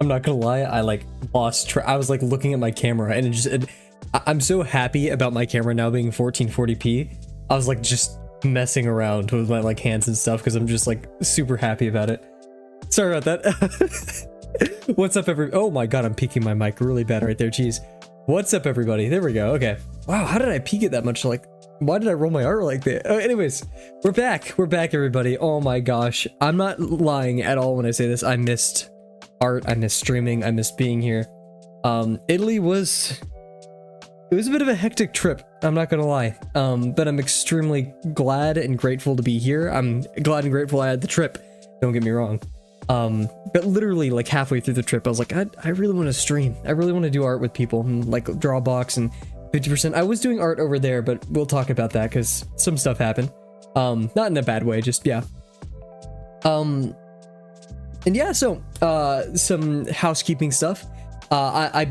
I'm not gonna lie, I like lost I was like looking at my camera and I'm so happy about my camera now being 1440p. I was like just messing around with my like hands and stuff because I'm just like super happy about it. Sorry about that. What's up, oh my god, I'm peeking my mic really bad right there, jeez. What's up, everybody? There we go. Okay. Wow, how did I peek it that much? Like, why did I roll my art like that? Oh, anyways, we're back, everybody. Oh my gosh, I'm not lying at all when I say this. I missed art, I missed streaming, I missed being here. Italy was a bit of a hectic trip, I'm not gonna lie, but I'm extremely glad and grateful to be here. I'm glad and grateful I had the trip, don't get me wrong. But literally like halfway through the trip I was like, I really want to stream, I really want to do art with people and like draw a box. And 50%, I was doing art over there, but we'll talk about that because some stuff happened, not in a bad way, just yeah. And yeah, so some housekeeping stuff. I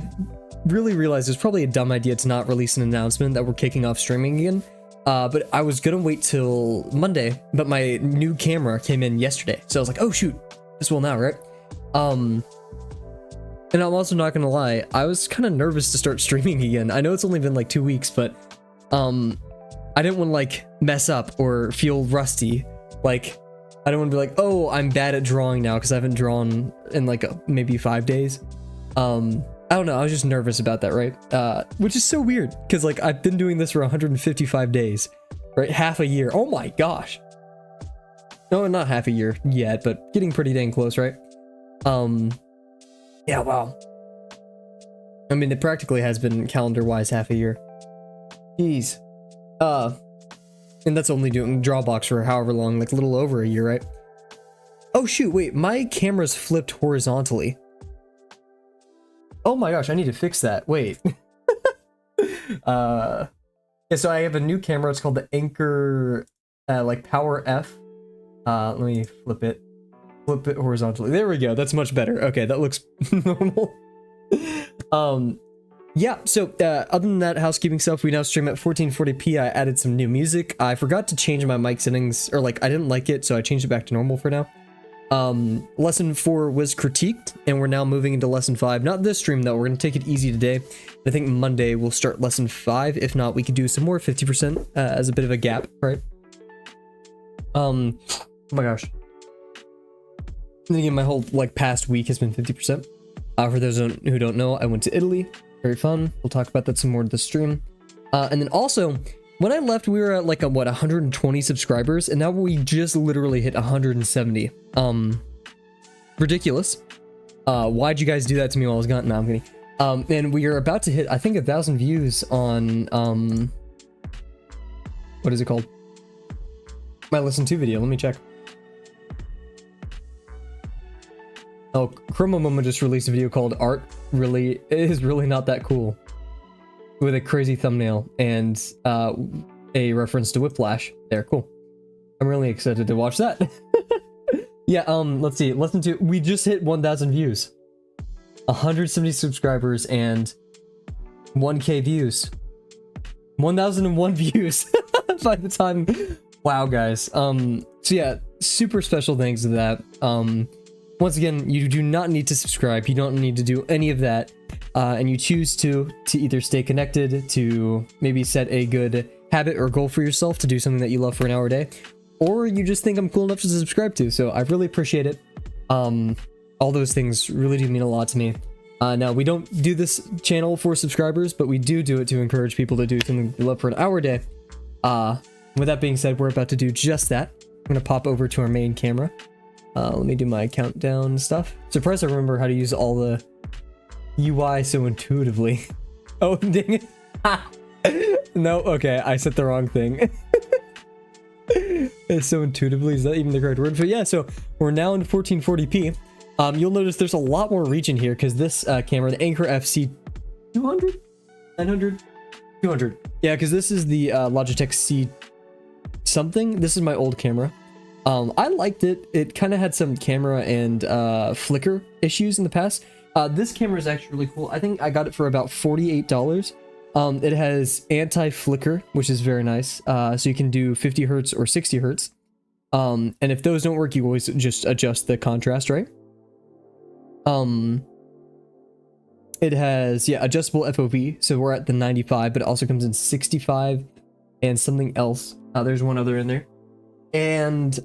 really realized it's probably a dumb idea to not release an announcement that we're kicking off streaming again. But I was gonna wait till Monday, but my new camera came in yesterday. So I was like, oh shoot, this will now, right? And I'm also not gonna lie, I was kind of nervous to start streaming again. I know it's only been like 2 weeks, but I didn't want to like mess up or feel rusty. Like, I don't want to be like, oh, I'm bad at drawing now because I haven't drawn in like maybe 5 days. I don't know, I was just nervous about that, right? Which is so weird because like I've been doing this for 155 days, right? Half a year. Oh my gosh. No, not half a year yet, but getting pretty dang close, right? Yeah, wow. I mean, it practically has been calendar-wise half a year. Jeez. And that's only doing Drawbox for however long, like a little over a year, right? Oh shoot, wait, my camera's flipped horizontally. Oh my gosh, I need to fix that. Wait. Yeah, so I have a new camera. It's called the Anchor, like Power F. Let me flip it horizontally. There we go. That's much better. Okay, that looks normal. Yeah, so other than that housekeeping stuff, we now stream at 1440p. I added some new music. I forgot to change my mic settings, or like I didn't like it, so I changed it back to normal for now. Lesson 4 was critiqued, and we're now moving into lesson 5. Not this stream though, we're gonna take it easy today. I think Monday we'll start lesson 5. If not, we could do some more 50% as a bit of a gap, right? Oh my gosh. And again, my whole like past week has been 50%. For those who don't know, I went to Italy. Very fun. We'll talk about that some more in the stream. And then also, when I left, we were at like 120 subscribers, and now we just literally hit 170. Ridiculous. Why'd you guys do that to me while I was gone? No, I'm kidding. And we are about to hit, I think, 1,000 views on what is it called? My listen to video. Let me check. Oh, Chroma Mama just released a video called Art Really Is Really Not That Cool, with a crazy thumbnail and a reference to Whiplash. There, cool. I'm really excited to watch that. Yeah, let's see. Listen to, we just hit 1,000 views, 170 subscribers, and 1K views. 1,001 views by the time. Wow, guys. So yeah, super special thanks to that. Once again, you do not need to subscribe. You don't need to do any of that. And you choose to either stay connected, to maybe set a good habit or goal for yourself to do something that you love for an hour a day, or you just think I'm cool enough to subscribe to. So I really appreciate it. All those things really do mean a lot to me. Now, we don't do this channel for subscribers, but we do it to encourage people to do something they love for an hour a day. With that being said, we're about to do just that. I'm going to pop over to our main camera. Let me do my countdown stuff. Surprised I remember how to use all the UI so intuitively. Oh, dang it. No, okay, I said the wrong thing. It's so intuitively, is that even the correct word? But yeah, so we're now in 1440p. You'll notice there's a lot more reach in here because this camera, the Anchor FC 200? 900? 200. Yeah, because this is the Logitech C something. This is my old camera. I liked it. It kind of had some camera and flicker issues in the past. This camera is actually really cool. I think I got it for about $48. It has anti-flicker, which is very nice. So you can do 50 hertz or 60 hertz. And if those don't work, you always just adjust the contrast, right? it has, yeah, adjustable FOV. So we're at the 95, but it also comes in 65 and something else. There's one other in there. And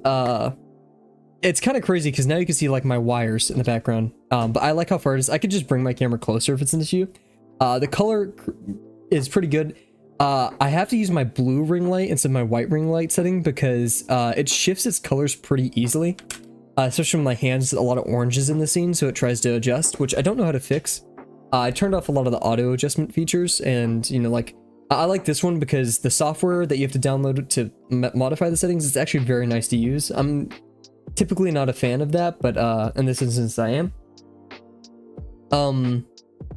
it's kind of crazy because now you can see like my wires in the background. But I like how far it is. I could just bring my camera closer if it's an issue. The color is pretty good. I have to use my blue ring light instead of my white ring light setting because it shifts its colors pretty easily. Especially when my hands, a lot of oranges in the scene, so it tries to adjust, which I don't know how to fix. I turned off a lot of the auto adjustment features, and you know, like I like this one because the software that you have to download to modify the settings is actually very nice to use. I'm typically not a fan of that, but in this instance I am.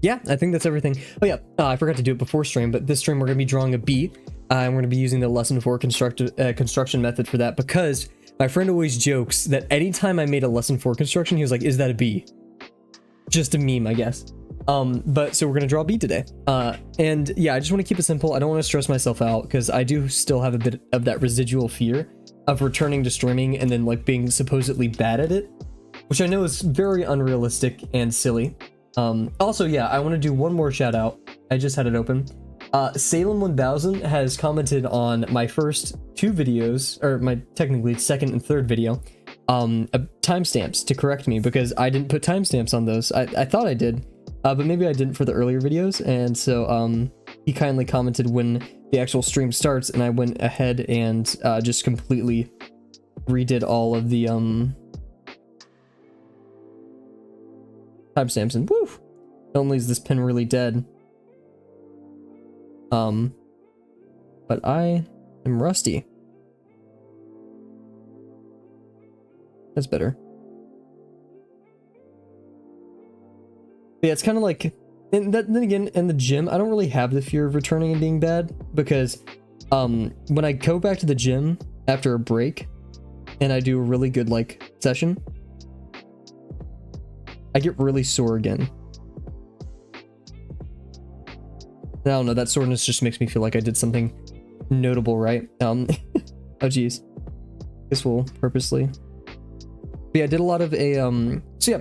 Yeah, I think that's everything. Oh yeah, I forgot to do it before stream, but this stream we're going to be drawing a bee. And we're going to be using the lesson 4 construction method for that, because my friend always jokes that anytime I made a lesson 4 construction, he was like, is that a bee? Just a meme, I guess. But so we're going to draw a bee today. And yeah, I just want to keep it simple. I don't want to stress myself out because I do still have a bit of that residual fear of returning to streaming and then like being supposedly bad at it, which I know is very unrealistic and silly. Also, yeah, I want to do one more shout out. I just had it open. Salem 1000 has commented on my first 2 videos, or my technically second and third video, timestamps to correct me because I didn't put timestamps on those. I thought I did, but maybe I didn't for the earlier videos. And so he kindly commented when the actual stream starts, and I went ahead and just completely redid all of the timestamps, and woo, don't leave this pen really dead. But I am rusty. That's better. But yeah, it's kind of like, and then again, in the gym, I don't really have the fear of returning and being bad, because when I go back to the gym after a break and I do a really good like session, I get really sore again. I don't know, that soreness just makes me feel like I did something notable, right? Oh geez. Guess we'll purposely. But yeah, I did a lot of so yeah,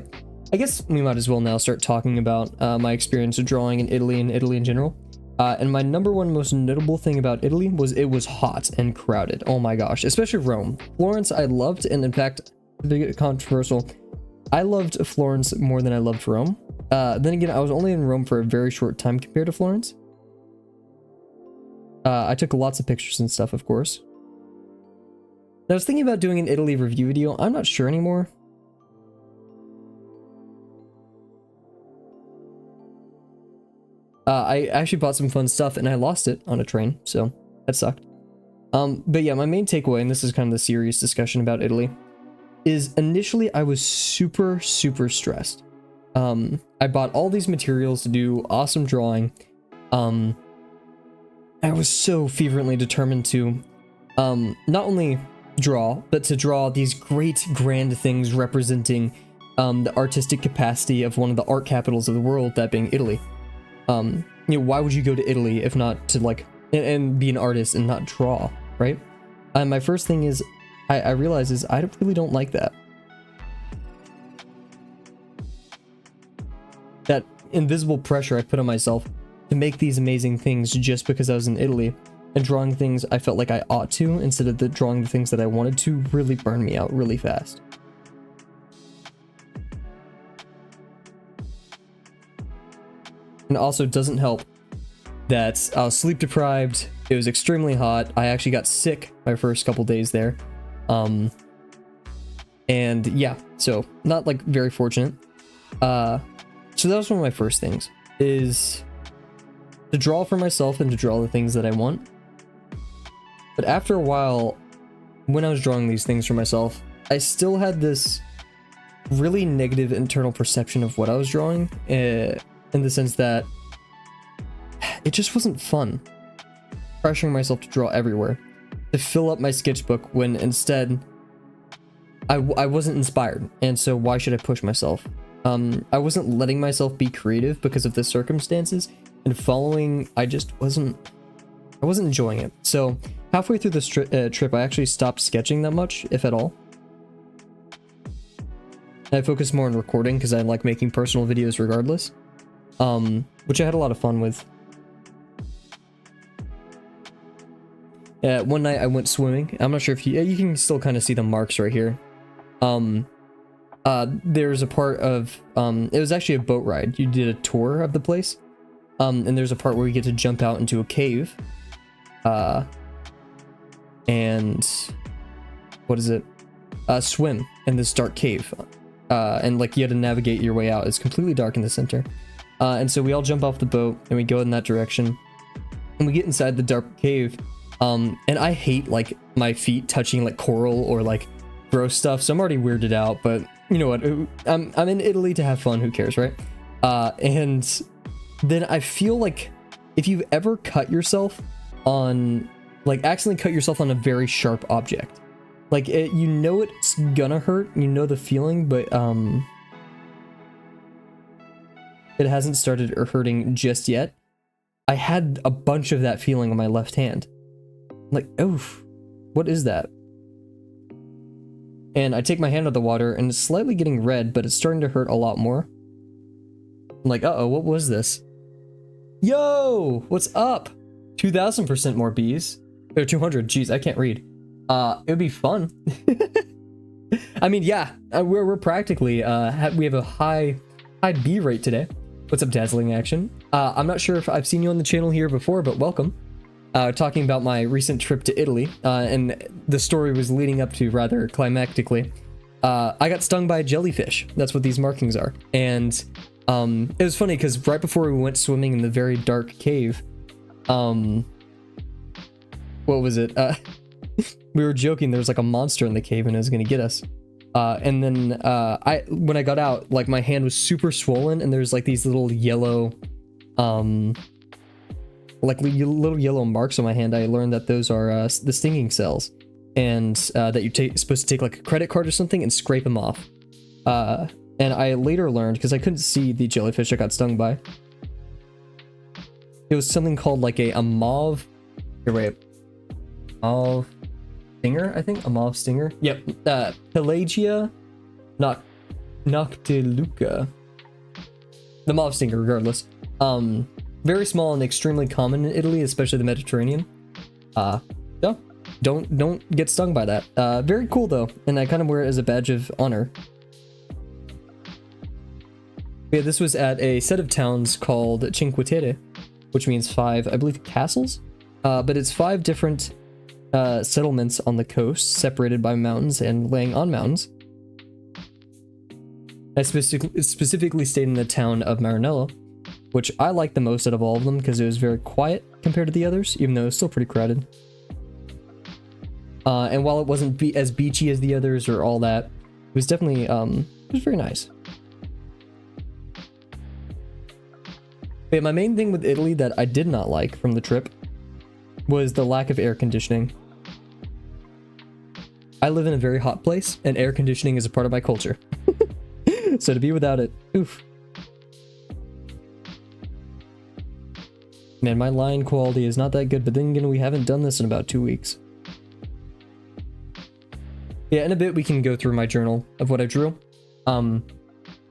I guess we might as well now start talking about my experience of drawing in Italy and Italy in general. And my number one most notable thing about Italy was it was hot and crowded. Oh my gosh, especially Rome. Florence I loved, and in fact, a bit controversial, I loved Florence more than I loved Rome. Then again, I was only in Rome for a very short time compared to Florence. I took lots of pictures and stuff, of course. I was thinking about doing an Italy review video. I'm not sure anymore. I actually bought some fun stuff and I lost it on a train, so that sucked. But yeah, my main takeaway, and this is kind of the serious discussion about Italy, is initially I was super stressed. I bought all these materials to do awesome drawing. I was so fervently determined to not only draw, but to draw these great grand things representing the artistic capacity of one of the art capitals of the world, that being Italy. You know, why would you go to Italy if not to like and be an artist and not draw, right? My first thing is I realize is I really don't like that. That invisible pressure I put on myself to make these amazing things just because I was in Italy, and drawing things I felt like I ought to instead of drawing the things that I wanted to really burned me out really fast. And also doesn't help that I was sleep deprived, it was extremely hot, I actually got sick my first couple days there. And yeah, so not like very fortunate. So that was one of my first things, is to draw for myself and to draw the things that I want. But after a while, when I was drawing these things for myself, I still had this really negative internal perception of what I was drawing, in the sense that it just wasn't fun pressuring myself to draw everywhere, to fill up my sketchbook, when instead I wasn't inspired, and so why should I push myself? I wasn't letting myself be creative because of the circumstances, and following, I wasn't enjoying it. So halfway through this trip, I actually stopped sketching that much, if at all. I focused more on recording because I like making personal videos regardless. which I had a lot of fun with. One night I went swimming. I'm not sure if you can still kind of see the marks right here. There's a part of, it was actually a boat ride. You did a tour of the place. And there's a part where we get to jump out into a cave. And what is it? Swim in this dark cave. And like you had to navigate your way out. It's completely dark in the center. And so we all jump off the boat and we go in that direction. And we get inside the dark cave. And I hate like my feet touching like coral or like gross stuff. So I'm already weirded out, but you know what? I'm in Italy to have fun. Who cares, right? And then I feel like if you've ever cut yourself on, like accidentally cut yourself on a very sharp object, like you know it's gonna hurt, you know the feeling, but it hasn't started hurting just yet. I had a bunch of that feeling on my left hand. I'm like, oof, what is that? And I take my hand out of the water and it's slightly getting red, but it's starting to hurt a lot more. I'm like, uh-oh, what was this? Yo, what's up? 2000% more bees. Or 200, geez, I can't read. It would be fun. I mean, yeah, we're practically, we have a high bee rate today. What's up, Dazzling Action? I'm not sure if I've seen you on the channel here before, but welcome. Talking about my recent trip to Italy, and the story was leading up to rather climactically. I got stung by a jellyfish. That's what these markings are. And it was funny because right before we went swimming in the very dark cave, what was it? We were joking there was like a monster in the cave and it was gonna get us. And then when I got out, like my hand was super swollen and there's like these little yellow, like little yellow marks on my hand. I learned that those are the stinging cells, and that you're supposed to take like a credit card or something and scrape them off. And I later learned, because I couldn't see the jellyfish I got stung by, it was something called like a mauve. Here, wait, mauve stinger, I think, a mauve stinger. Yep, Pelagia noctiluca. The mauve stinger, regardless. Very small and extremely common in Italy, especially the Mediterranean. No, don't get stung by that. Very cool though, and I kind of wear it as a badge of honor. Yeah, this was at a set of towns called Cinque Terre, which means 5, I believe, castles. But it's 5 different settlements on the coast, separated by mountains and laying on mountains. I specifically stayed in the town of Maranello, which I liked the most out of all of them because it was very quiet compared to the others, even though it was still pretty crowded. And while it wasn't as beachy as the others or all that, it was definitely, it was very nice. But my main thing with Italy that I did not like from the trip was the lack of air conditioning. I live in a very hot place, and air conditioning is a part of my culture. So to be without it, oof. Man, my line quality is not that good, but then again, we haven't done this in about 2 weeks. Yeah, in a bit we can go through my journal of what I drew. I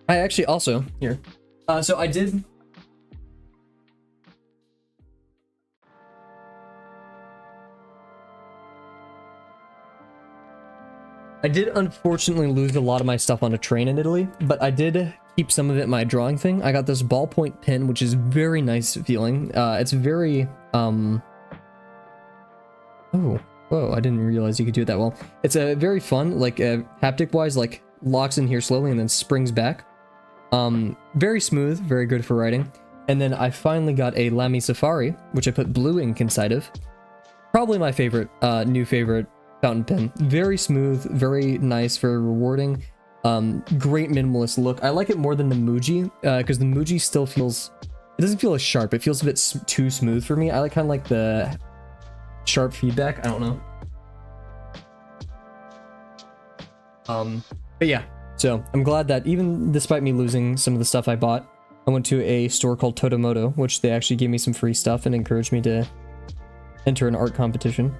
actually also, here. So I did unfortunately lose a lot of my stuff on a train in Italy, but I did keep some of it in my drawing thing. I got this ballpoint pen, which is very nice feeling. It's very, oh, whoa, I didn't realize you could do it that well. It's a very fun, like, haptic-wise, like, locks in here slowly and then springs back. Very smooth, very good for writing. And then I finally got a Lamy Safari, which I put blue ink inside of. Probably my favorite, new favorite fountain pen. Very smooth, very nice, very rewarding. Great minimalist look. I like it more than the Muji, because the Muji still feels, it doesn't feel as sharp. It feels a bit too smooth for me. I like kind of like the sharp feedback. I don't know. But yeah, so I'm glad that even despite me losing some of the stuff I bought, I went to a store called Totomoto, which they actually gave me some free stuff and encouraged me to enter an art competition.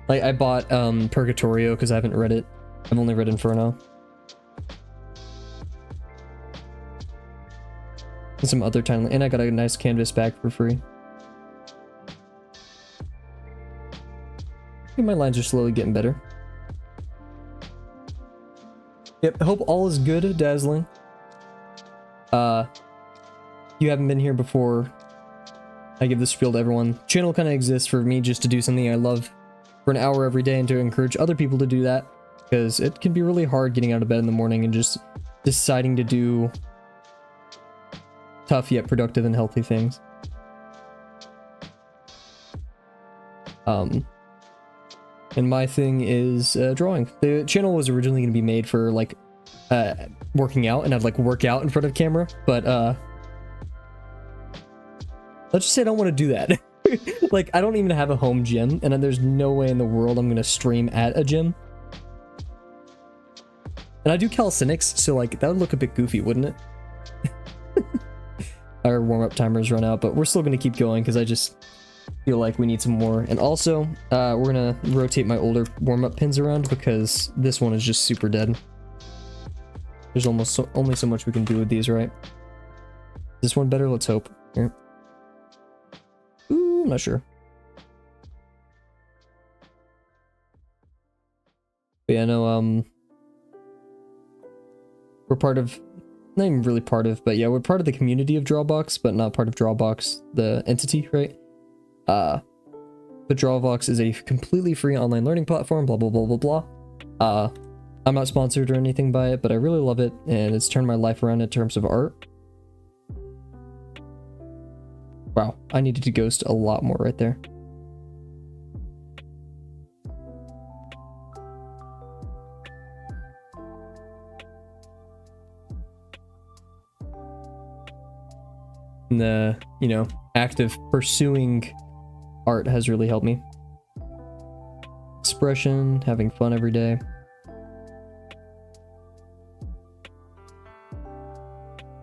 Like I bought Purgatorio because I haven't read it. I've only read Inferno. And some other time, and I got a nice canvas back for free. I think my lines are slowly getting better. Yep, I hope all is good, Dazzling. You haven't been here before. I give this spiel to everyone. Channel kind of exists for me just to do something I love for an hour every day and to encourage other people to do that, because it can be really hard getting out of bed in the morning and just deciding to do tough yet productive and healthy things. And my thing is drawing. The channel was originally going to be made for like working out, and I'd like work out in front of camera, but let's just say I don't want to do that. Like, I don't even have a home gym, and there's no way in the world I'm going to stream at a gym. And I do calisthenics, so like that would look a bit goofy, wouldn't it? Our warm-up timers run out, but we're still going to keep going because I just feel like we need some more. And also, we're going to rotate my older warm-up pins around because this one is just super dead. There's almost only so much we can do with these, right? Is this one better? Let's hope. Here. Ooh, I'm not sure. But yeah, no, we're part of, not even really part of, but yeah, we're part of the community of Drawbox, but not part of Drawbox, the entity, right? But Drawbox is a completely free online learning platform, blah, blah, blah, blah, blah. I'm not sponsored or anything by it, but I really love it, and it's turned my life around in terms of art. Wow, I needed to ghost a lot more right there. And the, you know, act of pursuing art has really helped me. Expression, having fun every day.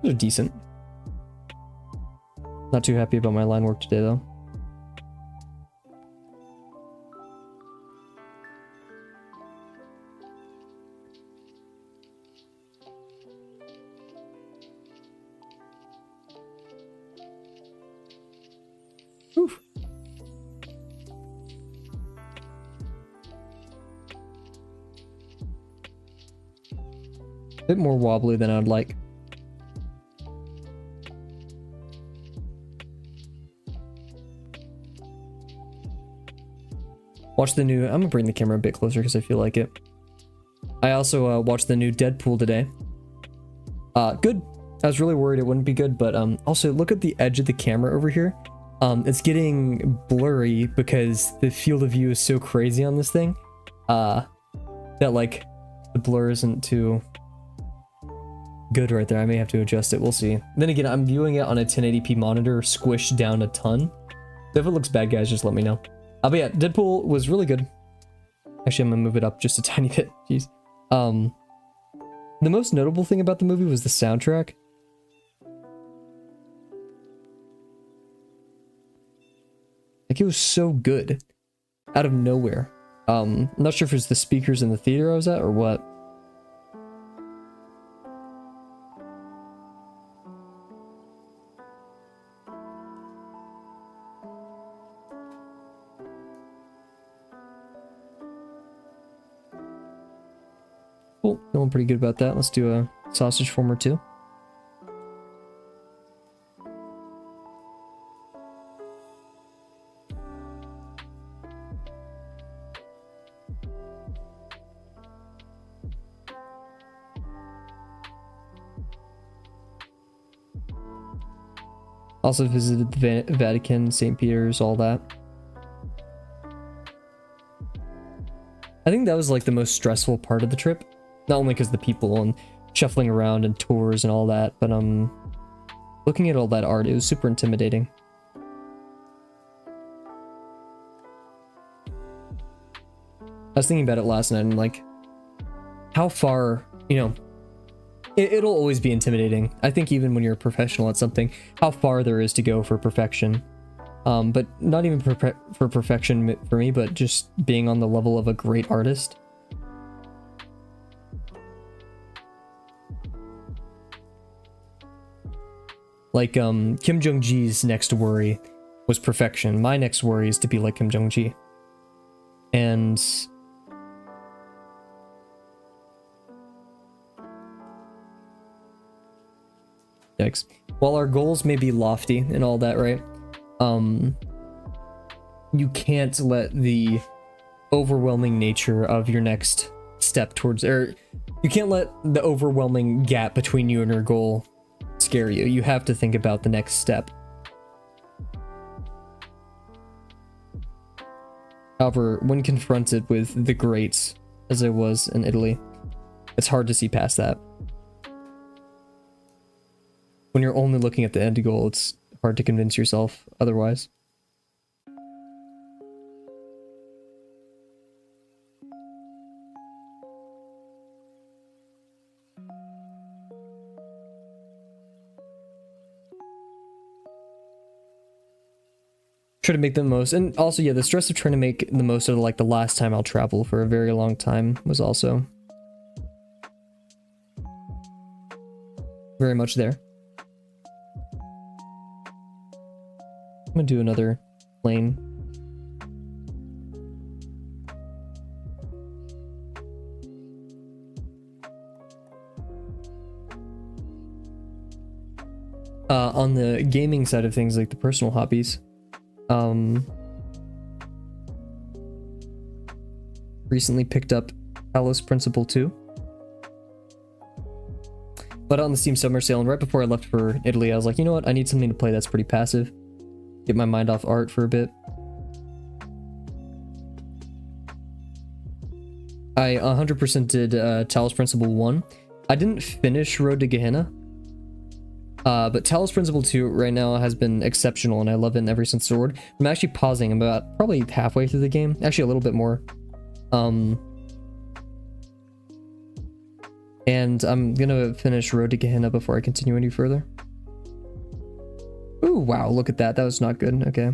Those are decent. Not too happy about my line work today, though. Oof. A bit more wobbly than I'd like. Watch the new, I'm gonna bring the camera a bit closer because I feel like it. I also watched the new Deadpool today. Good. I was really worried it wouldn't be good, but also look at the edge of the camera over here. It's getting blurry because the field of view is so crazy on this thing that like the blur isn't too good right there. I may have to adjust it. We'll see. Then again, I'm viewing it on a 1080p monitor squished down a ton. So if it looks bad, guys, just let me know. But yeah, Deadpool was really good. Actually, I'm gonna move it up just a tiny bit. Jeez. The most notable thing about the movie was the soundtrack. Like, it was so good. Out of nowhere. I'm not sure if it's the speakers in the theater I was at or what. Cool, feeling pretty good about that. Let's do a sausage form or two. Also visited the Vatican, St. Peter's, all that. I think that was like the most stressful part of the trip. Not only because the people and shuffling around and tours and all that, but looking at all that art, it was super intimidating. I was thinking about it last night and like how far, you know, it'll always be intimidating. I think even when you're a professional at something, how far there is to go for perfection. But not even for perfection for me, but just being on the level of a great artist. Like Kim Jong-ji's next worry was perfection. My next worry is to be like Kim Jong-ji. And yikes. While our goals may be lofty and all that, right? You can't let the overwhelming nature of your next step towards, or you can't let the overwhelming gap between you and your goal scare you. You have to think about the next step. However, when confronted with the greats, as I was in Italy, it's hard to see past that. When you're only looking at the end goal, it's hard to convince yourself otherwise. Try to make the most, and also, yeah, the stress of trying to make the most of like the last time I'll travel for a very long time was also very much there. I'm gonna do another plane. On the gaming side of things, like the personal hobbies, recently picked up Talos Principle 2. But on the Steam Summer Sale, and right before I left for Italy, I was like, you know what? I need something to play that's pretty passive. Get my mind off art for a bit. I 100% did Talos Principle 1. I didn't finish Road to Gehenna. But Talos Principle 2 right now has been exceptional, and I love it ever since Sword. I'm actually pausing. I'm about probably halfway through the game. Actually, a little bit more. And I'm gonna finish Road to Gehenna before I continue any further. Ooh, wow, look at that. That was not good. Okay.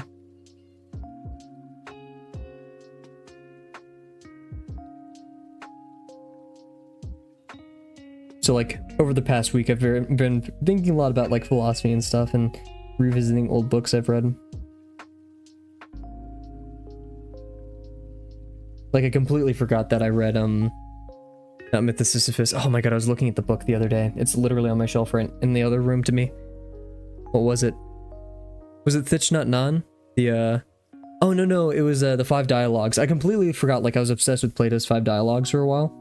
So, like, over the past week, I've been thinking a lot about, like, philosophy and stuff, and revisiting old books I've read. Like, I completely forgot that I read, Myth of Sisyphus. Oh my god, I was looking at the book the other day. It's literally on my shelf right in the other room to me. What was it? Was it Thich Nhat Hanh? The, oh no, it was, the 5 Dialogues. I completely forgot, like, I was obsessed with Plato's 5 Dialogues for a while.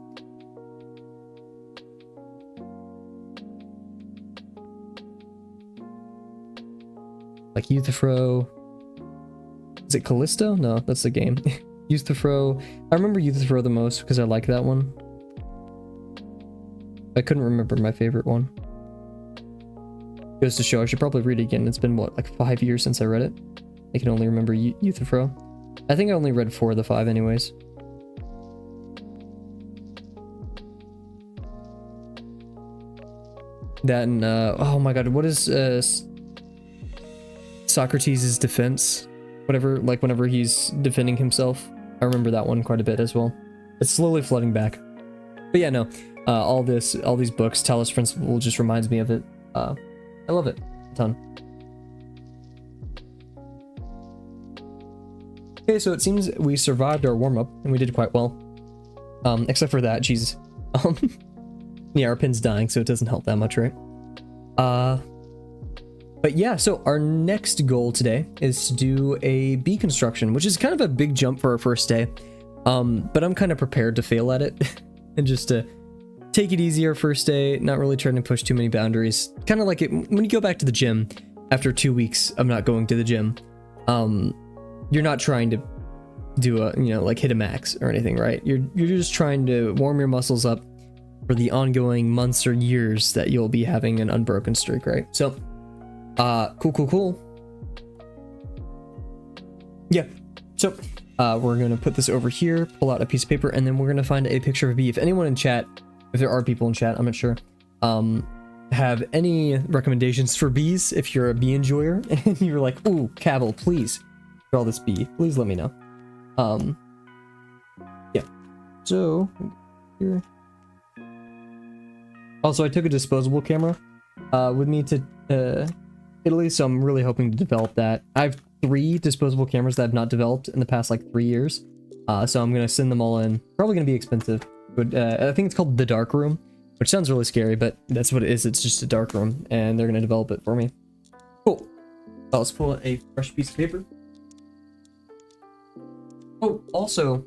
Like Euthyphro. Is it Callisto? No, that's the game. Euthyphro. I remember Euthyphro the most because I like that one. I couldn't remember my favorite one. Goes to show I should probably read it again. It's been, what, like 5 years since I read it? I can only remember Euthyphro. I think I only read 4 of the 5 anyways. That and, oh my god, what is, Socrates' defense? Whatever, like whenever he's defending himself. I remember that one quite a bit as well. It's slowly flooding back. But yeah, no. All these books, Talos Principle just reminds me of it. I love it a ton. Okay, so it seems we survived our warm-up, and we did quite well. Except for that, Jesus. Yeah, our pin's dying, so it doesn't help that much, right? But yeah, so our next goal today is to do a bee construction, which is kind of a big jump for our first day. But I'm kind of prepared to fail at it and just to take it easy our first day, not really trying to push too many boundaries. Kind of like it when you go back to the gym after 2 weeks of not going to the gym. You're not trying to do a, like hit a max or anything, right? You're just trying to warm your muscles up for the ongoing months or years that you'll be having an unbroken streak, right? So, cool. Yeah, so we're gonna put this over here, pull out a piece of paper, and then we're gonna find a picture of a bee. If anyone in chat, if there are people in chat, I'm not sure, have any recommendations for bees, if you're a bee enjoyer and you're like, ooh, Kavel, please draw this bee, please let me know. Yeah, so here. Also, I took a disposable camera with me to Italy, so I'm really hoping to develop that. I have 3 disposable cameras that I've not developed in the past like 3 years. So I'm gonna send them all in. Probably gonna be expensive, but I think it's called the dark room, which sounds really scary, but that's what it is. It's just a dark room, and they're gonna develop it for me. Cool. Let's pull a fresh piece of paper. Oh, also,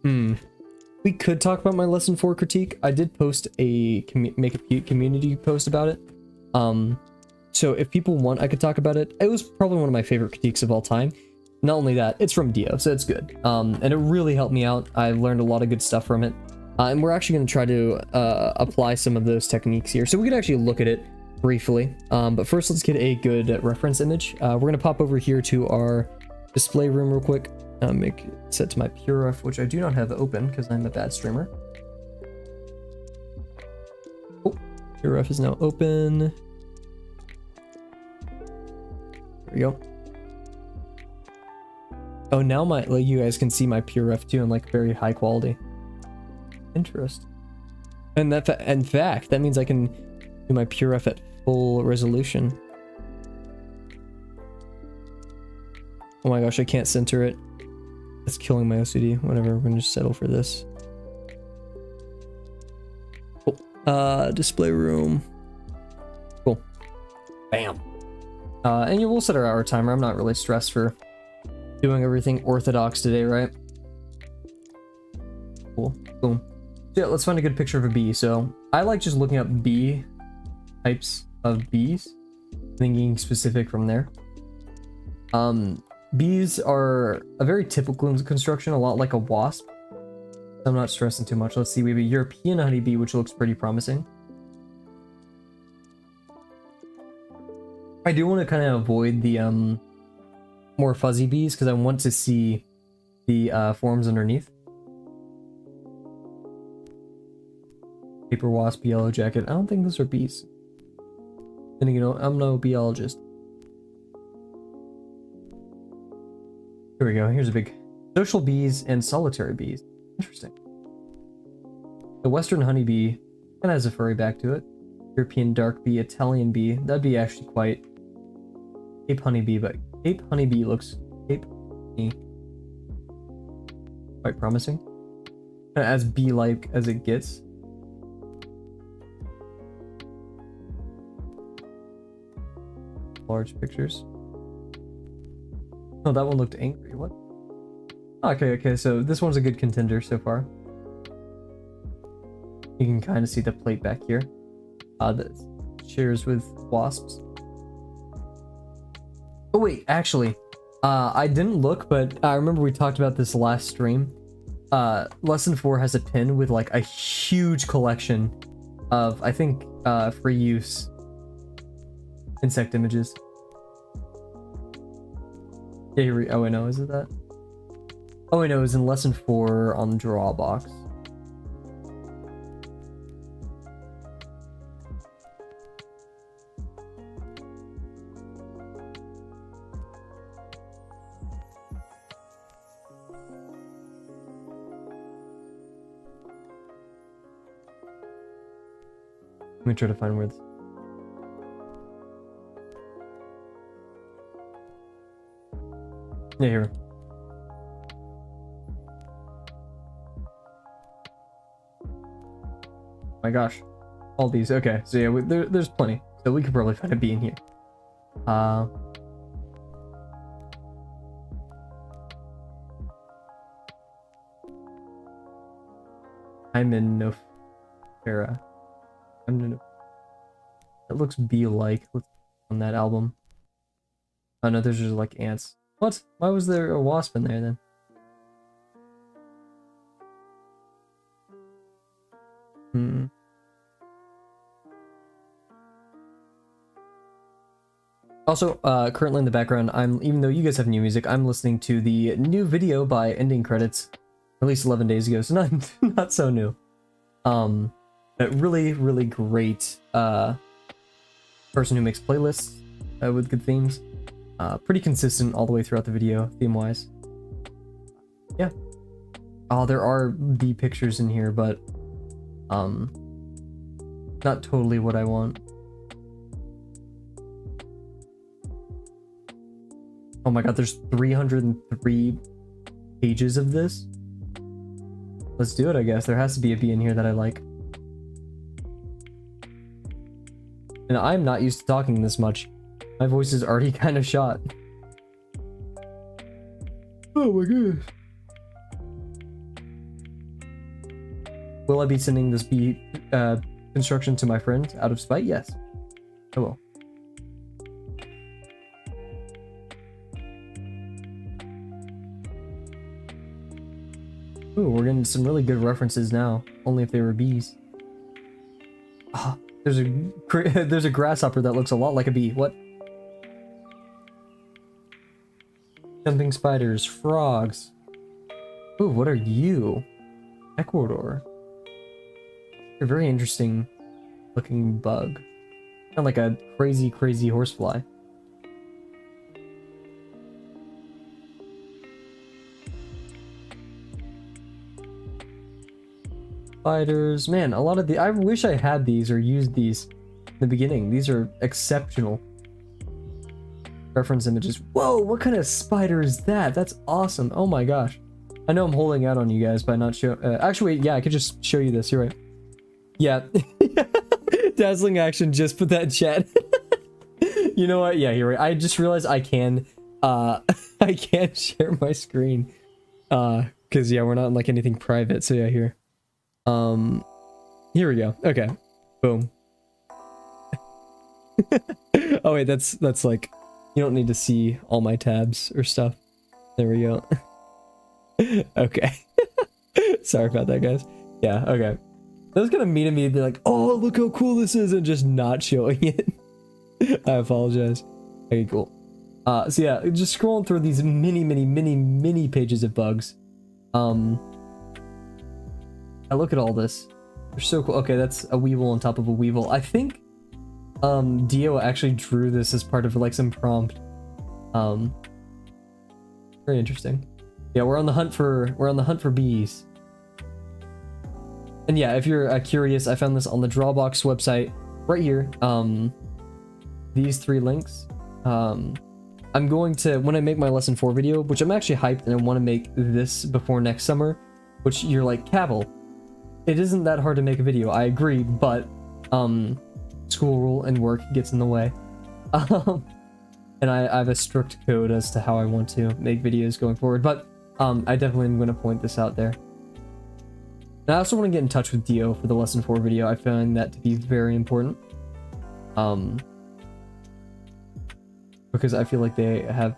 we could talk about my lesson 4 critique. I did post make a community post about it. So if people want, I could talk about it. It was probably one of my favorite critiques of all time. Not only that, it's from Dio, so it's good. And it really helped me out. I learned a lot of good stuff from it. And we're actually going to try to apply some of those techniques here. So we could actually look at it briefly. But first, let's get a good reference image. We're going to pop over here to our display room real quick. Make it set to my PureRef, which I do not have open because I'm a bad streamer. Oh, PureRef is now open. There we go. Oh, now you guys can see my PureRef too in like very high quality. Interesting. And in fact, that means I can do my PureRef at full resolution. Oh my gosh, I can't center it. It's killing my OCD. Whatever, we're gonna just settle for this. Cool. Display room. Cool. Bam. And we'll set our hour timer. I'm not really stressed for doing everything orthodox today, right? Cool. Boom. So yeah, let's find a good picture of a bee. So I like just looking up bee types of bees, thinking specific from there. Bees are a very typical construction, a lot like a wasp. I'm not stressing too much. Let's see, we have a European honeybee, which looks pretty promising. I do want to kind of avoid the more fuzzy bees because I want to see the forms underneath. Paper wasp, yellow jacket. I don't think those are bees. And you know, I'm no biologist. Here we go. Here's a big social bees and solitary bees. Interesting. The western honeybee kind of has a furry back to it. European dark bee, Italian bee. That'd be actually quite Cape honeybee, but Cape honeybee looks quite promising. Kind of as bee-like as it gets. Large pictures. Oh, that one looked angry. What? Okay, so this one's a good contender so far. You can kind of see the plate back here. That shares with wasps. Oh wait, actually, I didn't look, but I remember we talked about this last stream. Lesson 4 has a pin with like a huge collection of, I think, free use insect images. Yeah, here oh wait, no, is it that? Oh wait, no, it was in lesson 4 on the Drawbox. Let me try to find where this. Yeah, here. My gosh, all these. Okay, so yeah, there's plenty. So we could probably find a bee in here. Hymenoptera. It looks bee-like. Let's on that album. Oh no, those are just like ants. What? Why was there a wasp in there then? Also, currently in the background, even though you guys have new music, I'm listening to the new video by Ending Credits, released 11 days ago, so not so new. A really great person who makes playlists with good themes. Pretty consistent all the way throughout the video, theme-wise. Yeah. Oh, there are bee pictures in here, but not totally what I want. Oh my god, there's 303 pages of this. Let's do it, I guess. There has to be a bee in here that I like. And I'm not used to talking this much. My voice is already kind of shot. Oh my goodness. Will I be sending this bee construction to my friend out of spite? Yes, I will. Ooh, we're getting some really good references now. Only if they were bees. Ah, there's a grasshopper that looks a lot like a bee. What? Jumping spiders, frogs. Ooh, what are you? Ecuador. You're a very interesting looking bug. Kind of like a crazy, crazy horsefly. Spiders. Man, a lot of the... I wish I had these or used these in the beginning. These are exceptional. Reference images. Whoa, what kind of spider is that? That's awesome. Oh my gosh. I know I'm holding out on you guys by not show... actually, yeah, I could just show you this. You're right. Yeah. Dazzling action. Just put that in chat. You know what? Yeah, you're right. I just realized I can... I can't share my screen. Because, yeah, we're not in, like, anything private. So, yeah, here. Here we go. Okay. Boom. Oh, wait, that's like... You don't need to see all my tabs or stuff. There we go. Okay. Sorry about that, guys. Yeah, okay. That was kind of mean of me to be like, oh, look how cool this is, and just not showing it. I apologize. Okay, cool. So yeah, just scrolling through these many pages of bugs. I look at all this. They're so cool. Okay, that's a weevil on top of a weevil. I think Dio actually drew this as part of like some prompt. Very interesting. Yeah, we're on the hunt for bees. And yeah, if you're curious, I found this on the Drawbox website right here. These 3 links. I'm going to, when I make my lesson 4 video, which I'm actually hyped and I want to make this before next summer, which you're like, Kavel, it isn't that hard to make a video. I agree, but school and work gets in the way. And I have a strict code as to how I want to make videos going forward, but I definitely am going to point this out there. And I also want to get in touch with Dio for the lesson 4 video. I find that to be very important. Because I feel like they have,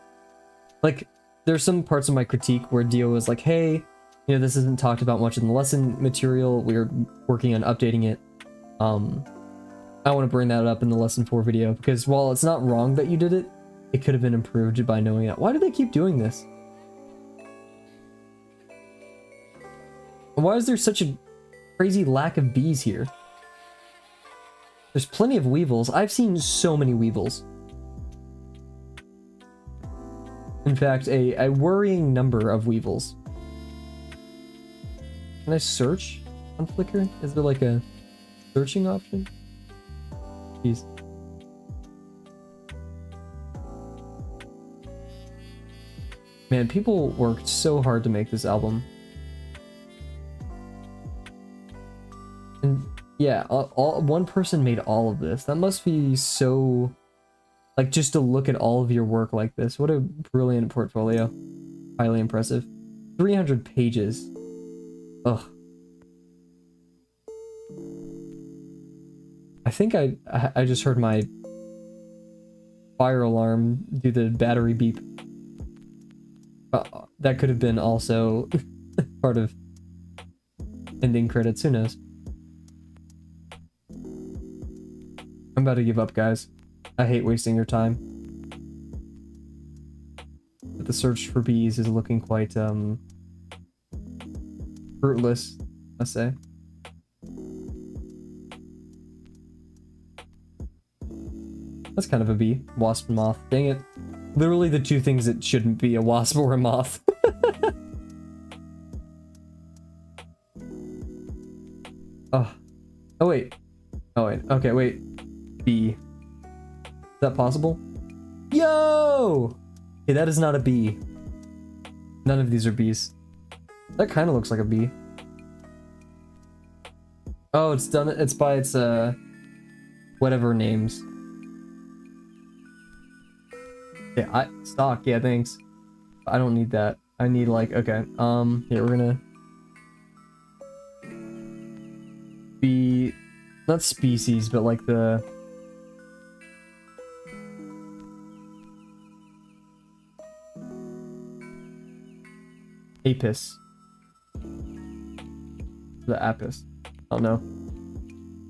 like, there's some parts of my critique where Dio was like, hey, you know, this isn't talked about much in the lesson material. We're working on updating it. I want to bring that up in the lesson 4 video because while it's not wrong that you did it, it could have been improved by knowing that. Why do they keep doing this? Why is there such a crazy lack of bees here? There's plenty of weevils. I've seen so many weevils. In fact, a worrying number of weevils. Can I search on Flickr? Is there like a searching option? Jeez. Man, people worked so hard to make this album. And yeah, one person made all of this. That must be so... Like, just to look at all of your work like this. What a brilliant portfolio. Highly impressive. 300 pages. Ugh. I think I just heard my fire alarm do the battery beep. That could have been also part of ending credits. Who knows? I'm about to give up, guys. I hate wasting your time. But the search for bees is looking quite, fruitless, let's say. That's kind of a bee. Wasp and moth. Dang it. Literally the 2 things that shouldn't be, a wasp or a moth. Oh. Oh, wait. Oh, wait. Okay, wait. Bee. Is that possible? Yo! Okay, that is not a bee. None of these are bees. That kind of looks like a bee. Oh, it's done. It's by its whatever names. Yeah, stock. Yeah, thanks. I don't need that. I need like, okay. Here we're gonna be not species, but like the apis. The apis. Oh no.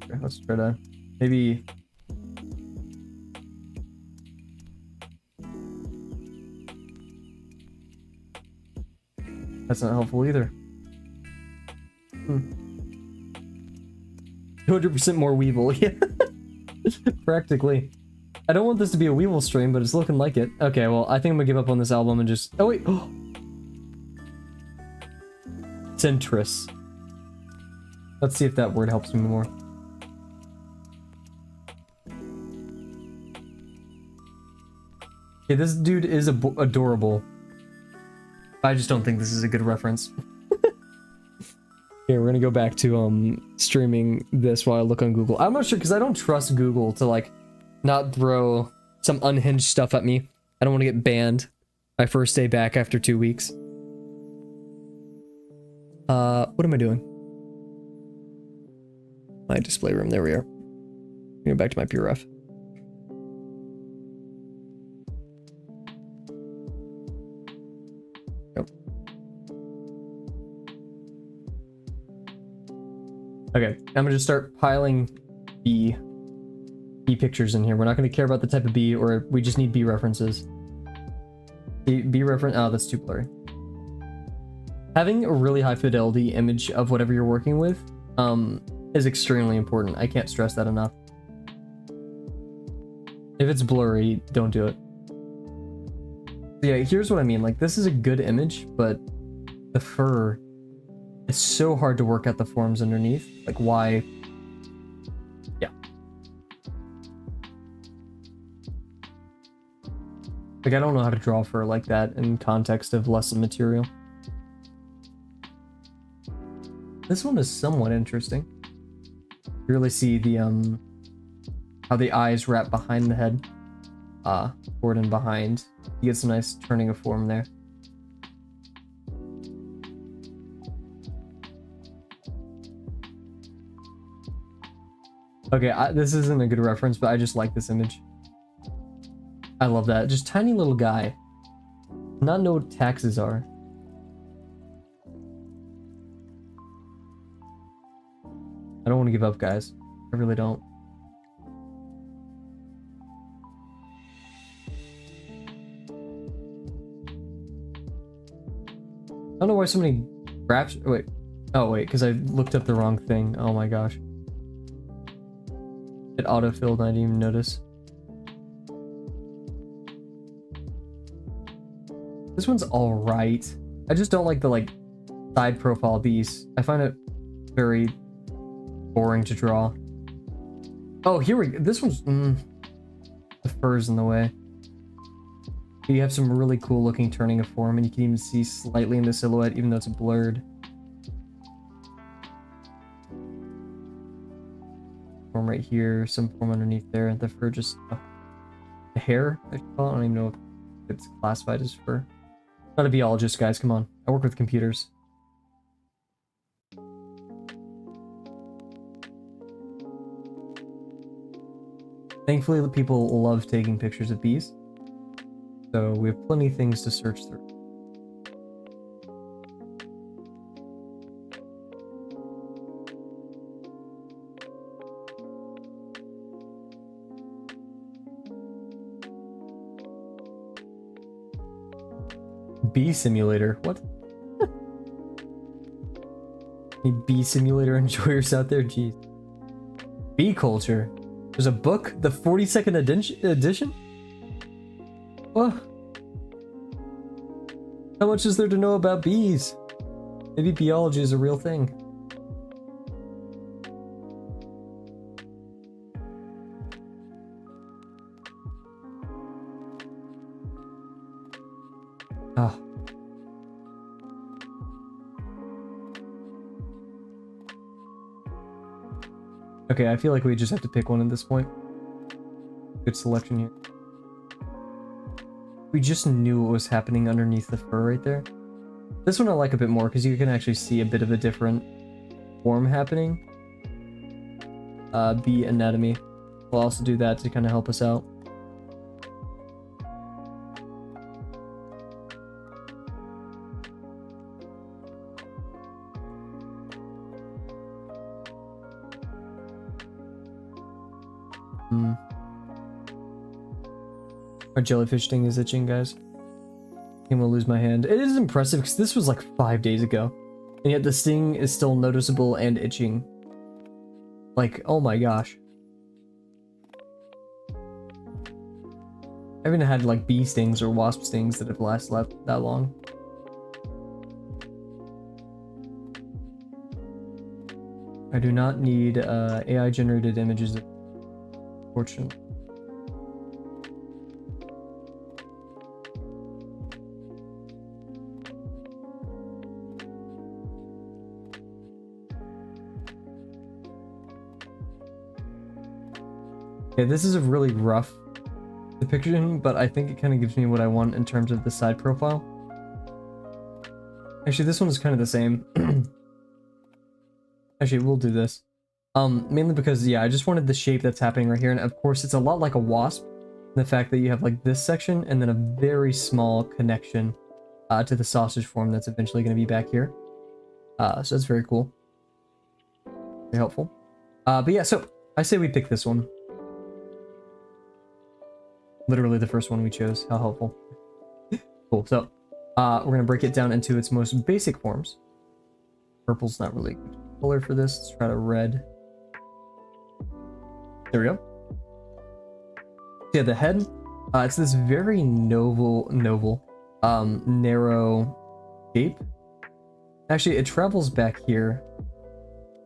Okay, let's try to maybe. That's not helpful either. 200% more Weevil. Yeah. Practically. I don't want this to be a Weevil stream, but it's looking like it. Okay, well, I think I'm gonna give up on this album and just... Oh, wait. Oh. Centris. Let's see if that word helps me more. Okay, this dude is adorable. I just don't think this is a good reference. Okay, we're gonna go back to streaming this while I look on Google. I'm not sure because I don't trust Google to like not throw some unhinged stuff at me. I don't want to get banned my first day back after 2 weeks. What am I doing? My display room. There we are. Go back to my pure ref. Okay, I'm gonna just start piling bee pictures in here. We're not gonna care about the type of bee, or we just need bee references. Bee reference. Oh, that's too blurry. Having a really high fidelity image of whatever you're working with is extremely important. I can't stress that enough. If it's blurry, don't do it. Yeah, here's what I mean. Like, this is a good image, but the fur, it's so hard to work out the forms underneath. Like, why? Yeah. Like, I don't know how to draw fur like that in context of lesson material. This one is somewhat interesting. You really see the, how the eyes wrap behind the head. Forward and behind. You get some nice turning of form there. Okay, this isn't a good reference, but I just like this image. I love that. Just tiny little guy. Not know what taxes are. I don't want to give up, guys. I really don't. I don't know why so many graphs. Wait. Oh, wait, because I looked up the wrong thing. Oh my gosh. It autofilled, I didn't even notice. This one's alright. I just don't like the, like, side profile bees. I find it very boring to draw. Oh, here we go. This one's... the fur's in the way. You have some really cool looking turning of form, and you can even see slightly in the silhouette, even though it's blurred. Form right here, some form underneath there, and the fur just... the hair, I should call it. I don't even know if it's classified as fur. Not a biologist, guys, come on. I work with computers. Thankfully, the people love taking pictures of bees. So we have plenty of things to search through. Bee simulator, what? Any bee simulator enjoyers out there? Jeez. Bee culture. There's a book, the 42nd edition? What? How much is there to know about bees? Maybe biology is a real thing. Oh. Okay, I feel like we just have to pick one at this point. Good selection here. We just knew what was happening underneath the fur right there. This one I like a bit more because you can actually see a bit of a different form happening. Bee anatomy. We'll also do that to kind of help us out. Our jellyfish sting is itching, guys. I think we'll lose my hand. It is impressive because this was like 5 days ago. And yet the sting is still noticeable and itching. Like, oh my gosh. I haven't had like bee stings or wasp stings that have lasted that long. I do not need AI generated images, unfortunately. Okay, this is a really rough depiction, but I think it kind of gives me what I want in terms of the side profile. Actually, this one is kind of the same. Actually, we'll do this. Mainly because, yeah, I just wanted the shape that's happening right here, and of course, it's a lot like a wasp. The fact that you have like this section and then a very small connection to the sausage form that's eventually going to be back here. So that's very cool. Very helpful. But yeah, so I say we pick this one. Literally the first one we chose. How helpful. Cool. So we're going to break it down into its most basic forms. Purple's not really a good color for this. Let's try to red. There we go. So yeah, the head. It's this very noble, narrow shape. Actually, it travels back here.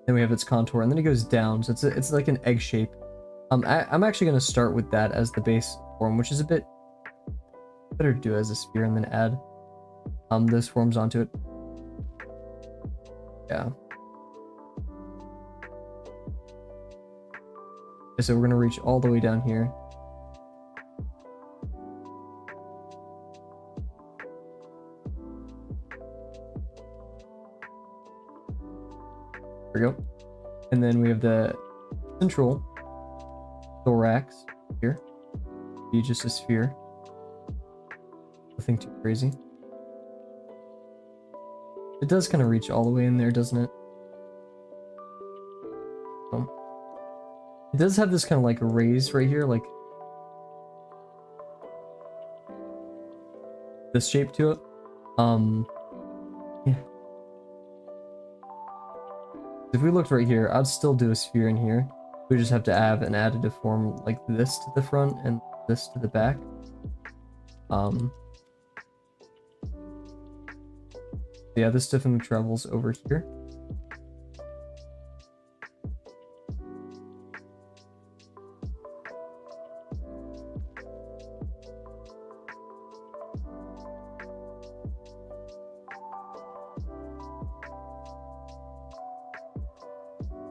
Then we have its contour, and then it goes down. So it's like an egg shape. I'm actually going to start with that as the base form, which is a bit better to do as a sphere and then add those forms onto it. Yeah. Okay, so we're going to reach all the way down here. There we go. And then we have the central thorax here. Be just a sphere. Nothing too crazy. It does kind of reach all the way in there, doesn't it? It does have this kind of like raise right here, like this shape to it. Yeah. If we looked right here, I'd still do a sphere in here. We just have to add an additive form like this to the front and this to the back. Yeah, this definitely travels over here.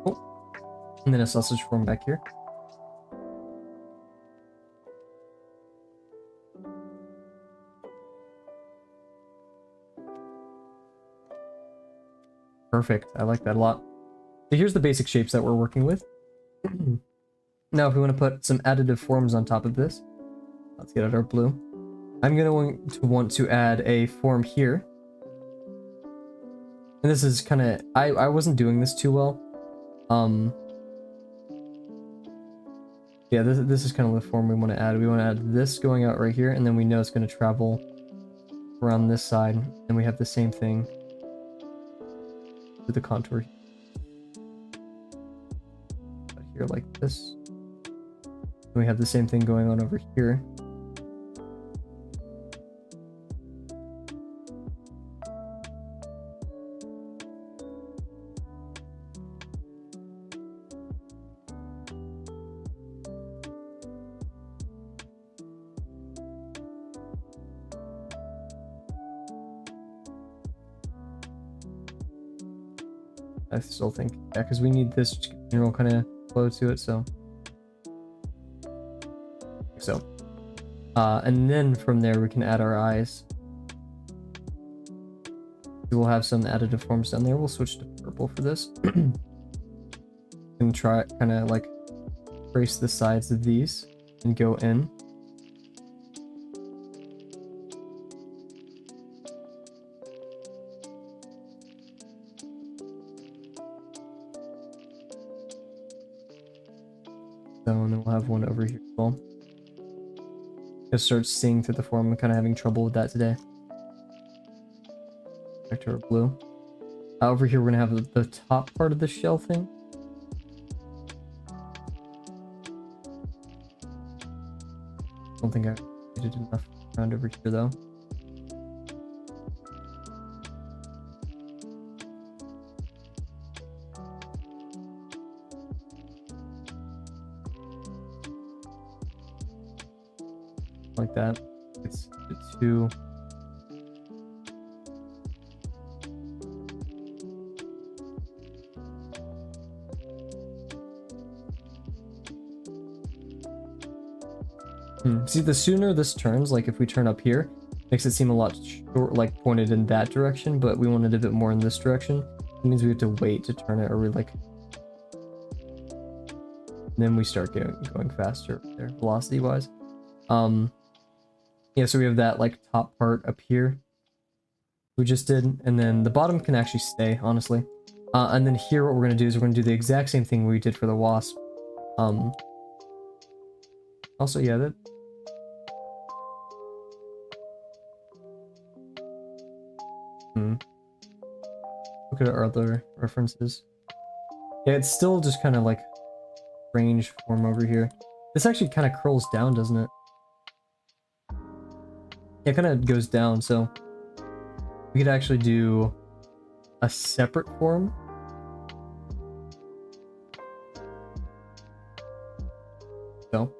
Oh, and then a sausage form back here. Perfect. I like that a lot. So here's the basic shapes that we're working with. Now, if we want to put some additive forms on top of this, let's get out our blue. I'm going to want to add a form here. And this is kind of... I wasn't doing this too well. Yeah, this is kind of the form we want to add. We want to add this going out right here, and then we know it's going to travel around this side. And we have the same thing with the contour here like this. And we have the same thing going on over here. I still think, yeah, because we need this general kind of flow to it, so. And then from there we can add our eyes. We'll have some additive forms down there. We'll switch to purple for this. And try kind of like trace the sides of these and go in. So, and then we'll have one over here as well. Just start seeing through the form. I'm kind of having trouble with that today. Back to our blue. Over here, we're gonna have the top part of the shell thing. Don't think I did enough around over here though. Like that. It's too. See, the sooner this turns, like if we turn up here, makes it seem a lot short, like pointed in that direction, but we wanted a bit more in this direction. It means we have to wait to turn it, or we like. And then we start going faster there, velocity wise. Yeah, so we have that like top part up here we just did, and then the bottom can actually stay, honestly. And then here what we're going to do is we're going to do the exact same thing we did for the wasp. Also, yeah, that... Look at our other references. Yeah, it's still just kind of like range form over here. This actually kind of curls down, doesn't it? Yeah, it kind of goes down, so we could actually do a separate form. So.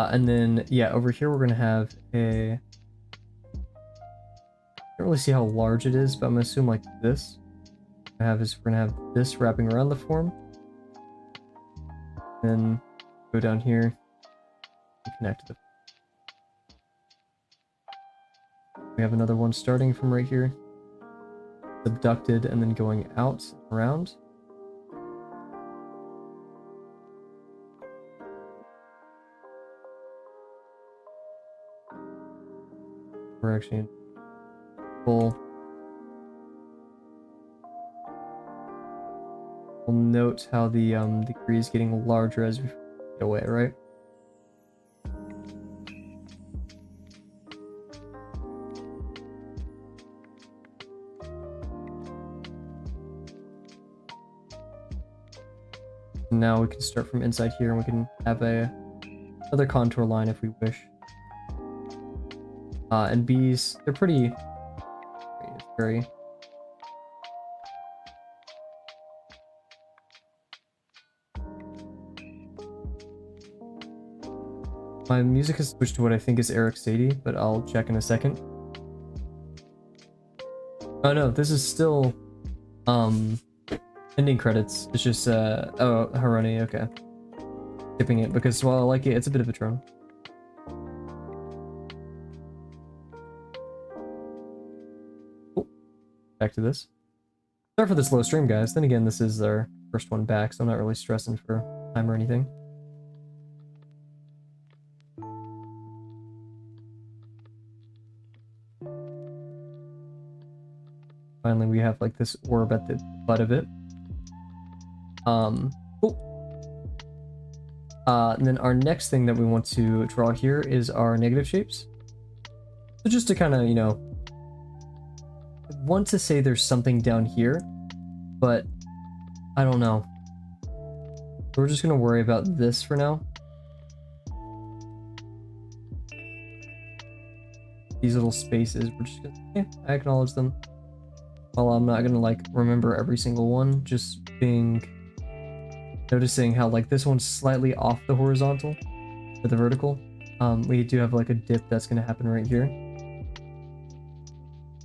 And then, yeah, over here we're going to have a... I don't really see how large it is, but I'm going to assume like this. We're going to have this wrapping around the form. Then go down here and connect it. We have another one starting from right here. Abducted and then going out around. We're actually in full. We'll note how the degree is getting larger as we get away, right? Now we can start from inside here and we can have another contour line if we wish. And bees, they're pretty very... My music has switched to what I think is Eric Sadie, but I'll check in a second. Oh no, this is still ending credits. It's just oh, Haroni, okay. Skipping it because while I like it, it's a bit of a drone. Back to this. Sorry for the slow stream, guys. Then again, this is our first one back, so I'm not really stressing for time or anything. Finally, we have like this orb at the butt of it. And then our next thing that we want to draw here is our negative shapes. So just to kind of, you know, want to say there's something down here, but I don't know. We're just gonna worry about this for now. these little spaces, we're just gonna, yeah, I acknowledge them. Well, I'm not gonna like remember every single one, just noticing how like this one's slightly off the horizontal with the vertical. We do have like a dip that's gonna happen right here,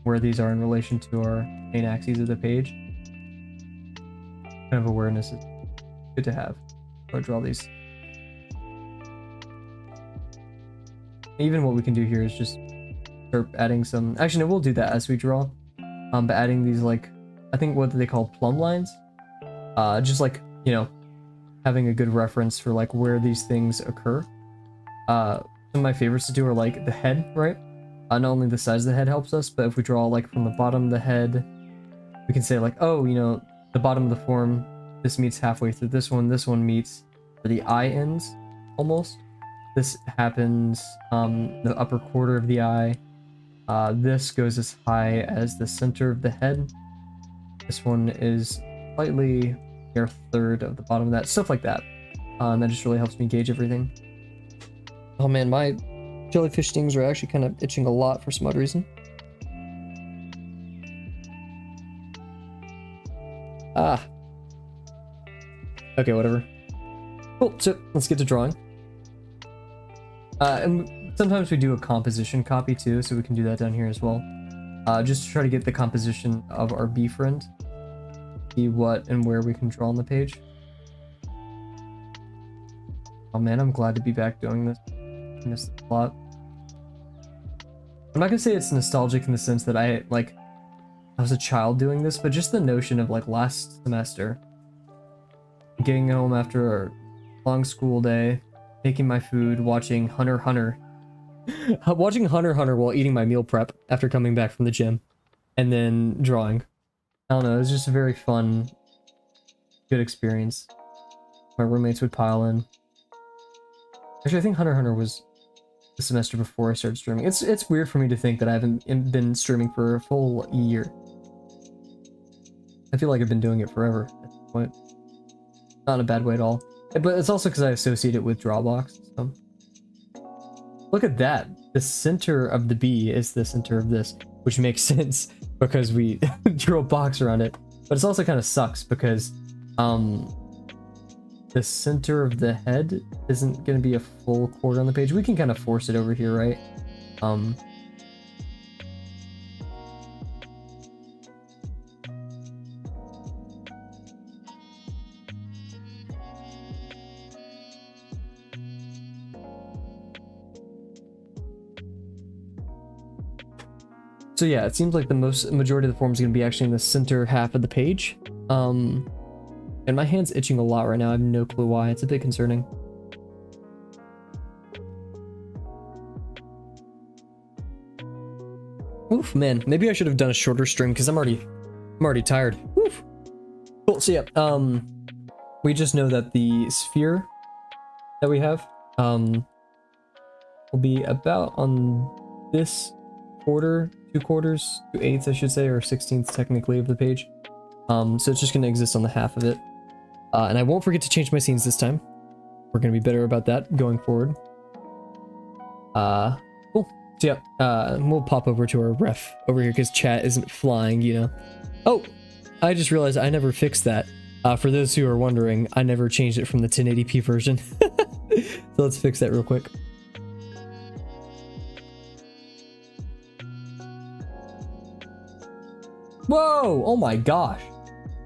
where these are in relation to our main axes of the page. Kind of awareness is good to have. So I draw these. Even what we can do here is just start adding some. Actually, no, we'll do that as we draw. But adding these like, I think what they call plumb lines. Just like, you know, having a good reference for like where these things occur. Some of my favorites to do are like the head, right? Not only the size of the head helps us, but if we draw like from the bottom of the head, we can say like, oh, you know, the bottom of the form, this meets halfway through this one meets where the eye ends, almost. This happens, the upper quarter of the eye. This goes as high as the center of the head. This one is slightly near a third of the bottom of that, stuff like that. That just really helps me gauge everything. Oh man, my jellyfish stings are actually kind of itching a lot for some odd reason. Ah. Okay, whatever. Cool, so let's get to drawing. And sometimes we do a composition copy too, so we can do that down here as well. Just to try to get the composition of our bee friend. See what and where we can draw on the page. Oh man, I'm glad to be back doing this. I missed this a lot. I'm not gonna say it's nostalgic in the sense that I was a child doing this, but just the notion of like last semester, getting home after a long school day, making my food, watching Hunter x Hunter, watching Hunter x Hunter while eating my meal prep after coming back from the gym, and then drawing. I don't know, it was just a very fun, good experience. My roommates would pile in. Actually, I think Hunter x Hunter was the semester before I started streaming. It's weird for me to think that I haven't been streaming for a full year. I feel like I've been doing it forever at this point. Not in a bad way at all. But it's also because I associate it with Drawbox. So. Look at that. The center of the bee is the center of this, which makes sense because we drew a box around it. But it also kind of sucks because the center of the head isn't going to be a full quarter on the page. We can kind of force it over here, right? So yeah, it seems like the majority of the form is going to be actually in the center half of the page. And my hand's itching a lot right now. I have no clue why. It's a bit concerning. Oof, man. Maybe I should have done a shorter stream because I'm already tired. Oof. Cool. So yeah, we just know that the sphere that we have will be about on this quarter, 2/4, 2/8 I should say, or 16th technically of the page. So it's just going to exist on the half of it. And I won't forget to change my scenes this time. We're going to be better about that going forward. Cool. So yeah, we'll pop over to our ref over here because chat isn't flying, you know. Oh, I just realized I never fixed that. For those who are wondering, I never changed it from the 1080p version. So let's fix that real quick. Whoa! Oh my gosh.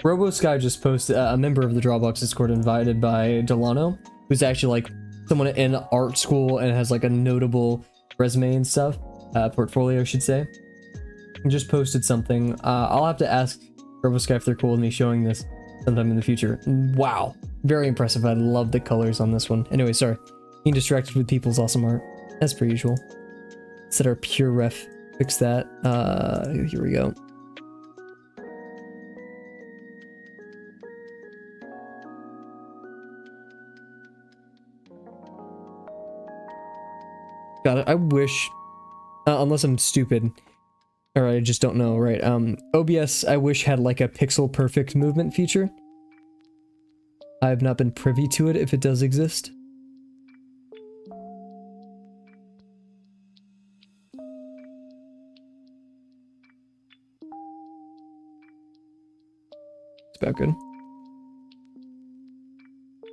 RoboSky just posted, a member of the Drawbox Discord invited by Delano, who's actually like someone in art school and has like a notable resume and stuff, portfolio I should say. And just posted something. I'll have to ask RoboSky if they're cool with me showing this sometime in the future. Wow. Very impressive. I love the colors on this one. Anyway, sorry. Being distracted with people's awesome art. As per usual. Set our pure ref. Fix that. Here we go. Got it. I wish, unless I'm stupid, or I just don't know, right? OBS, I wish had like a pixel perfect movement feature. I have not been privy to it if it does exist. about good.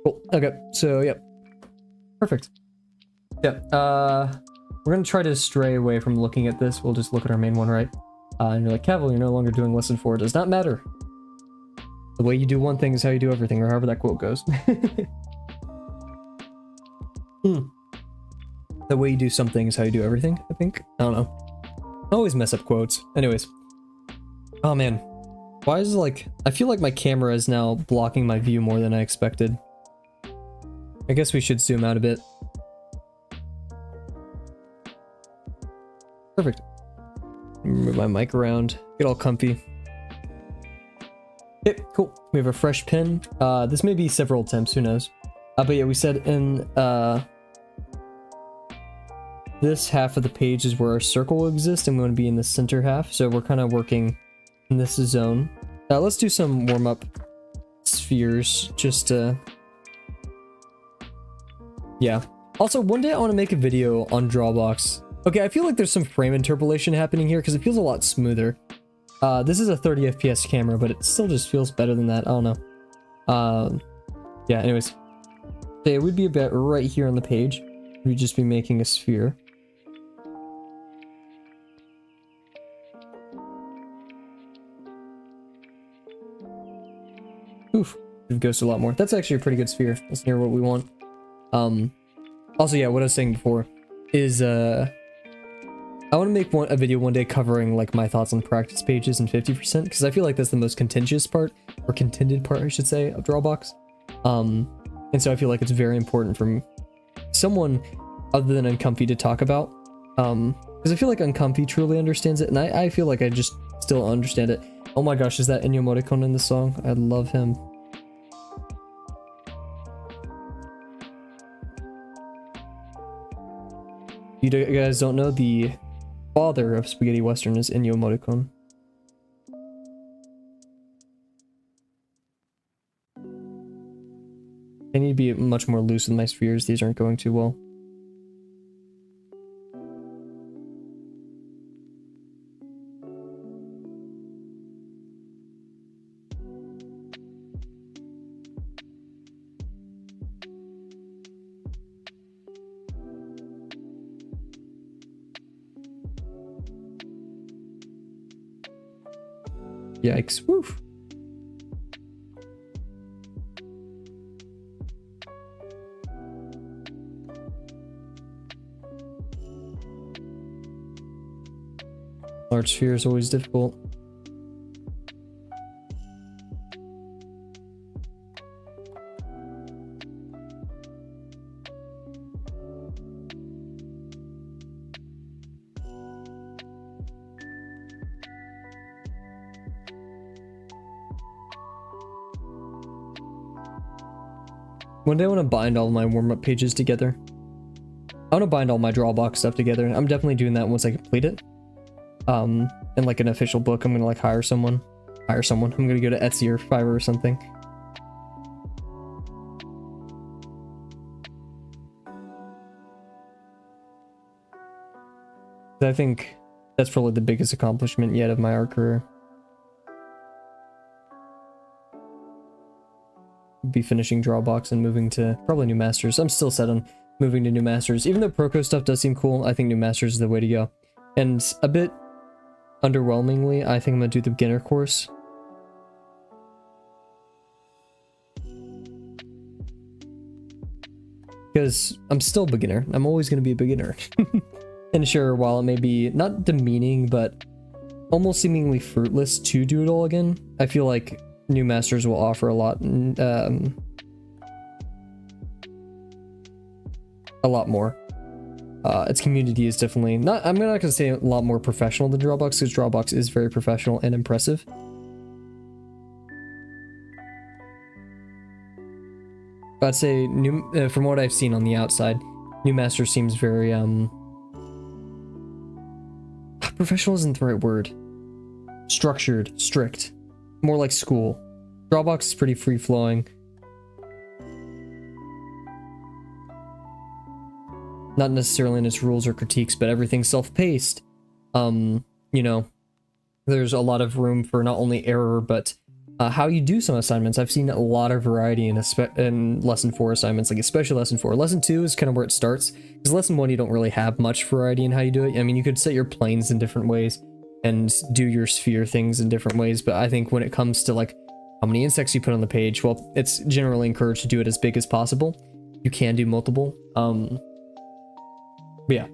Cool. Okay, so yeah. Perfect. Yeah, we're gonna try to stray away from looking at this. We'll just look at our main one, right? And you're like, Kavel, you're no longer doing lesson 4. It does not matter. The way you do one thing is how you do everything, or however that quote goes. The way you do something is how you do everything, I think. I don't know. I always mess up quotes. Anyways. Oh man. Why is it like... I feel like my camera is now blocking my view more than I expected. I guess we should zoom out a bit. Perfect. Move my mic around. Get all comfy. Okay, cool. We have a fresh pin. This may be several attempts, who knows. But yeah, we said in this half of the page is where our circle will exist, and we want to be in the center half. So we're kind of working in this zone. Let's do some warm-up spheres, just to... Yeah. Also, one day I want to make a video on Drawbox. Okay, I feel like there's some frame interpolation happening here, because it feels a lot smoother. This is a 30 FPS camera, but it still just feels better than that. I don't know. Yeah, anyways. Okay, it would be about right here on the page. We'd just be making a sphere. Oof, it goes a lot more. That's actually a pretty good sphere. That's near what we want. Also, yeah, what I was saying before is, I want to make a video one day covering, like, my thoughts on practice pages and 50%, because I feel like that's the most contentious part, or contended part, I should say, of Drawbox. And so I feel like it's very important for someone other than Uncomfy to talk about, because I feel like Uncomfy truly understands it, and I feel like I just still understand it. Oh my gosh, is that Ennio Morricone in the song? I love him. You guys don't know, the father of spaghetti western is Ennio Morricone. I need to be much more loose with my spheres. These aren't going too well. Yikes. Woof. Large sphere is always difficult. One day I want to bind all my warm-up pages together. I want to bind all my Drawbox stuff together. I'm definitely doing that once I complete it. In like an official book, I'm gonna like hire someone. I'm gonna go to Etsy or Fiverr or something. I think that's probably the biggest accomplishment yet of my art career. Be finishing Drawbox and moving to probably New Masters. I'm still set on moving to New Masters. Even though Proco stuff does seem cool, I think New Masters is the way to go. And a bit underwhelmingly, I think I'm gonna do the beginner course. Because I'm still a beginner. I'm always gonna be a beginner. And sure, while it may be not demeaning, but almost seemingly fruitless to do it all again, I feel like New Masters will offer a lot more. Its community is definitely not, I'm not gonna say a lot more professional than Drawbox, because Drawbox is very professional and impressive. But I'd say from what I've seen on the outside, New Master seems very professional isn't the right word. Structured, strict, more like school. Drawbox is pretty free-flowing. Not necessarily in its rules or critiques, but everything's self-paced. You know, there's a lot of room for not only error, but how you do some assignments. I've seen a lot of variety in lesson 4 assignments, like especially lesson 4. Lesson 2 is kind of where it starts, because lesson 1 you don't really have much variety in how you do it. I mean, you could set your planes in different ways and do your sphere things in different ways, but I think when it comes to like how many insects you put on the page, well, it's generally encouraged to do it as big as possible. You can do multiple, but yeah,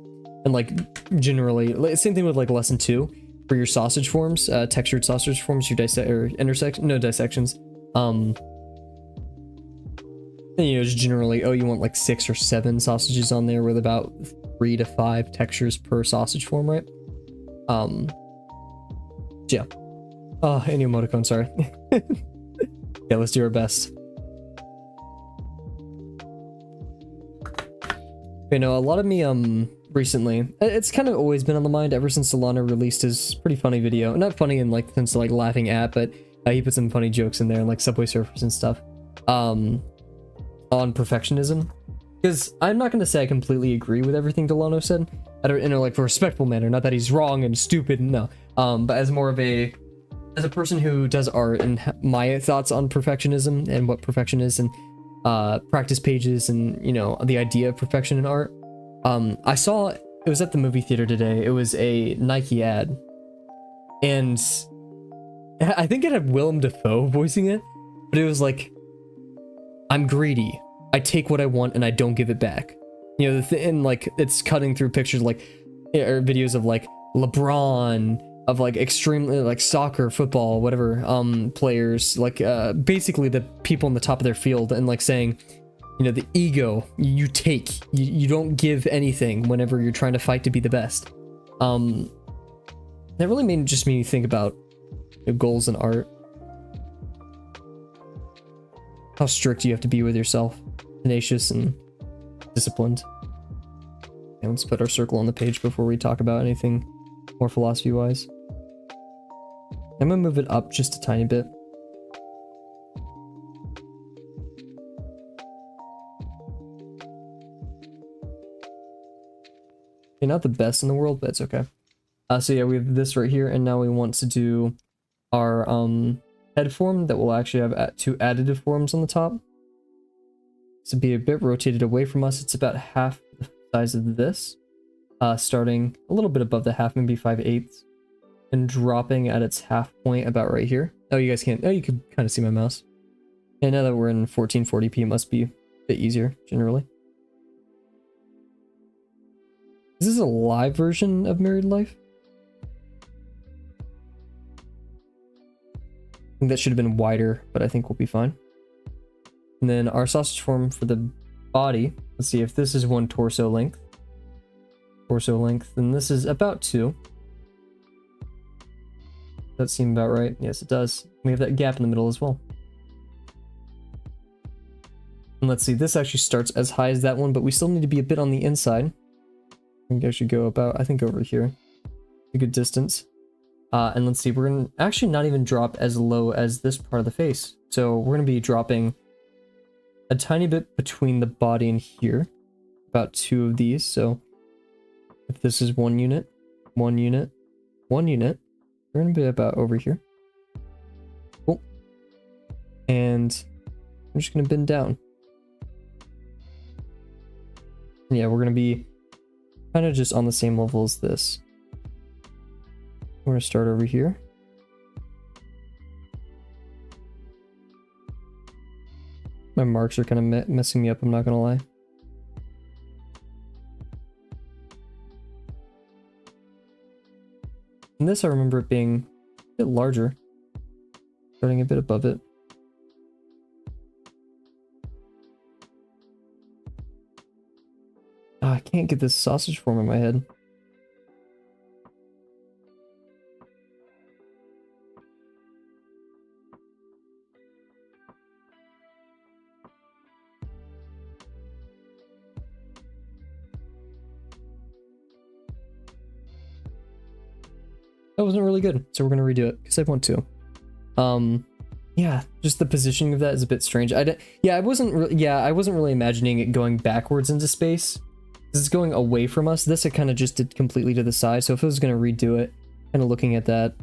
and like generally, same thing with like lesson 2. For your sausage forms, textured sausage forms, your dissections. And, you know, just generally, oh, you want like 6 or 7 sausages on there with about 3 to 5 textures per sausage form, right? Yeah. Oh, any emoticon, sorry. Yeah, let's do our best. You know, a lot of me, recently, it's kind of always been on the mind ever since Solana released his pretty funny video. Not funny in like sense of like laughing at, but he put some funny jokes in there and like Subway Surfers and stuff on perfectionism. Because I'm not going to say I completely agree with everything Delano said in a like respectful manner, not that he's wrong and stupid, no, but as more of a person who does art and my thoughts on perfectionism and what perfection is, and practice pages, and you know, the idea of perfection in art. I saw, it was at the movie theater today, it was a Nike ad, and I think it had Willem Dafoe voicing it, but it was like, I'm greedy, I take what I want and I don't give it back. You know, and like, it's cutting through pictures like, or videos of like LeBron, of like extremely like soccer, football, whatever, players, like basically the people in the top of their field, and like saying, you know, the ego you take, you don't give anything whenever you're trying to fight to be the best. That really made me think about goals in art. How strict you have to be with yourself, tenacious and disciplined. And let's put our circle on the page before we talk about anything more philosophy wise. I'm gonna move it up just a tiny bit. Okay, not the best in the world, but it's okay. So yeah, we have this right here, and now we want to do our head form that will actually have 2 additive forms on the top. This will be a bit rotated away from us. It's about half the size of this, starting a little bit above the half, maybe 5/8, and dropping at its half point about right here. Oh, you guys can't. Oh, you can kind of see my mouse. And now that we're in 1440p, it must be a bit easier generally. Is this a live version of Married Life? I think that should have been wider, but I think we'll be fine. And then our sausage form for the body, let's see if this is 1 torso length. Torso length, and this is about 2. Does that seem about right? Yes, it does. We have that gap in the middle as well. And let's see, this actually starts as high as that one, but we still need to be a bit on the inside. I think I should go about, I think over here, a good distance. And let's see, we're going to actually not even drop as low as this part of the face. So we're going to be dropping a tiny bit between the body and here, about 2 of these. So if this is 1 unit, 1 unit, 1 unit, we're going to be about over here. Cool. And I'm just going to bend down. And yeah, we're going to be kind of just on the same level as this. We're going to start over here. My marks are kind of messing me up, I'm not going to lie. And this, I remember it being a bit larger, starting a bit above it. Oh, I can't get this sausage form in my head. That wasn't really good, so we're gonna redo it because I want to. Yeah, just the positioning of that is a bit strange. I wasn't really imagining it going backwards into space. This is going away from us. This I kind of just did completely to the side. So if I was gonna redo it, kind of looking at that,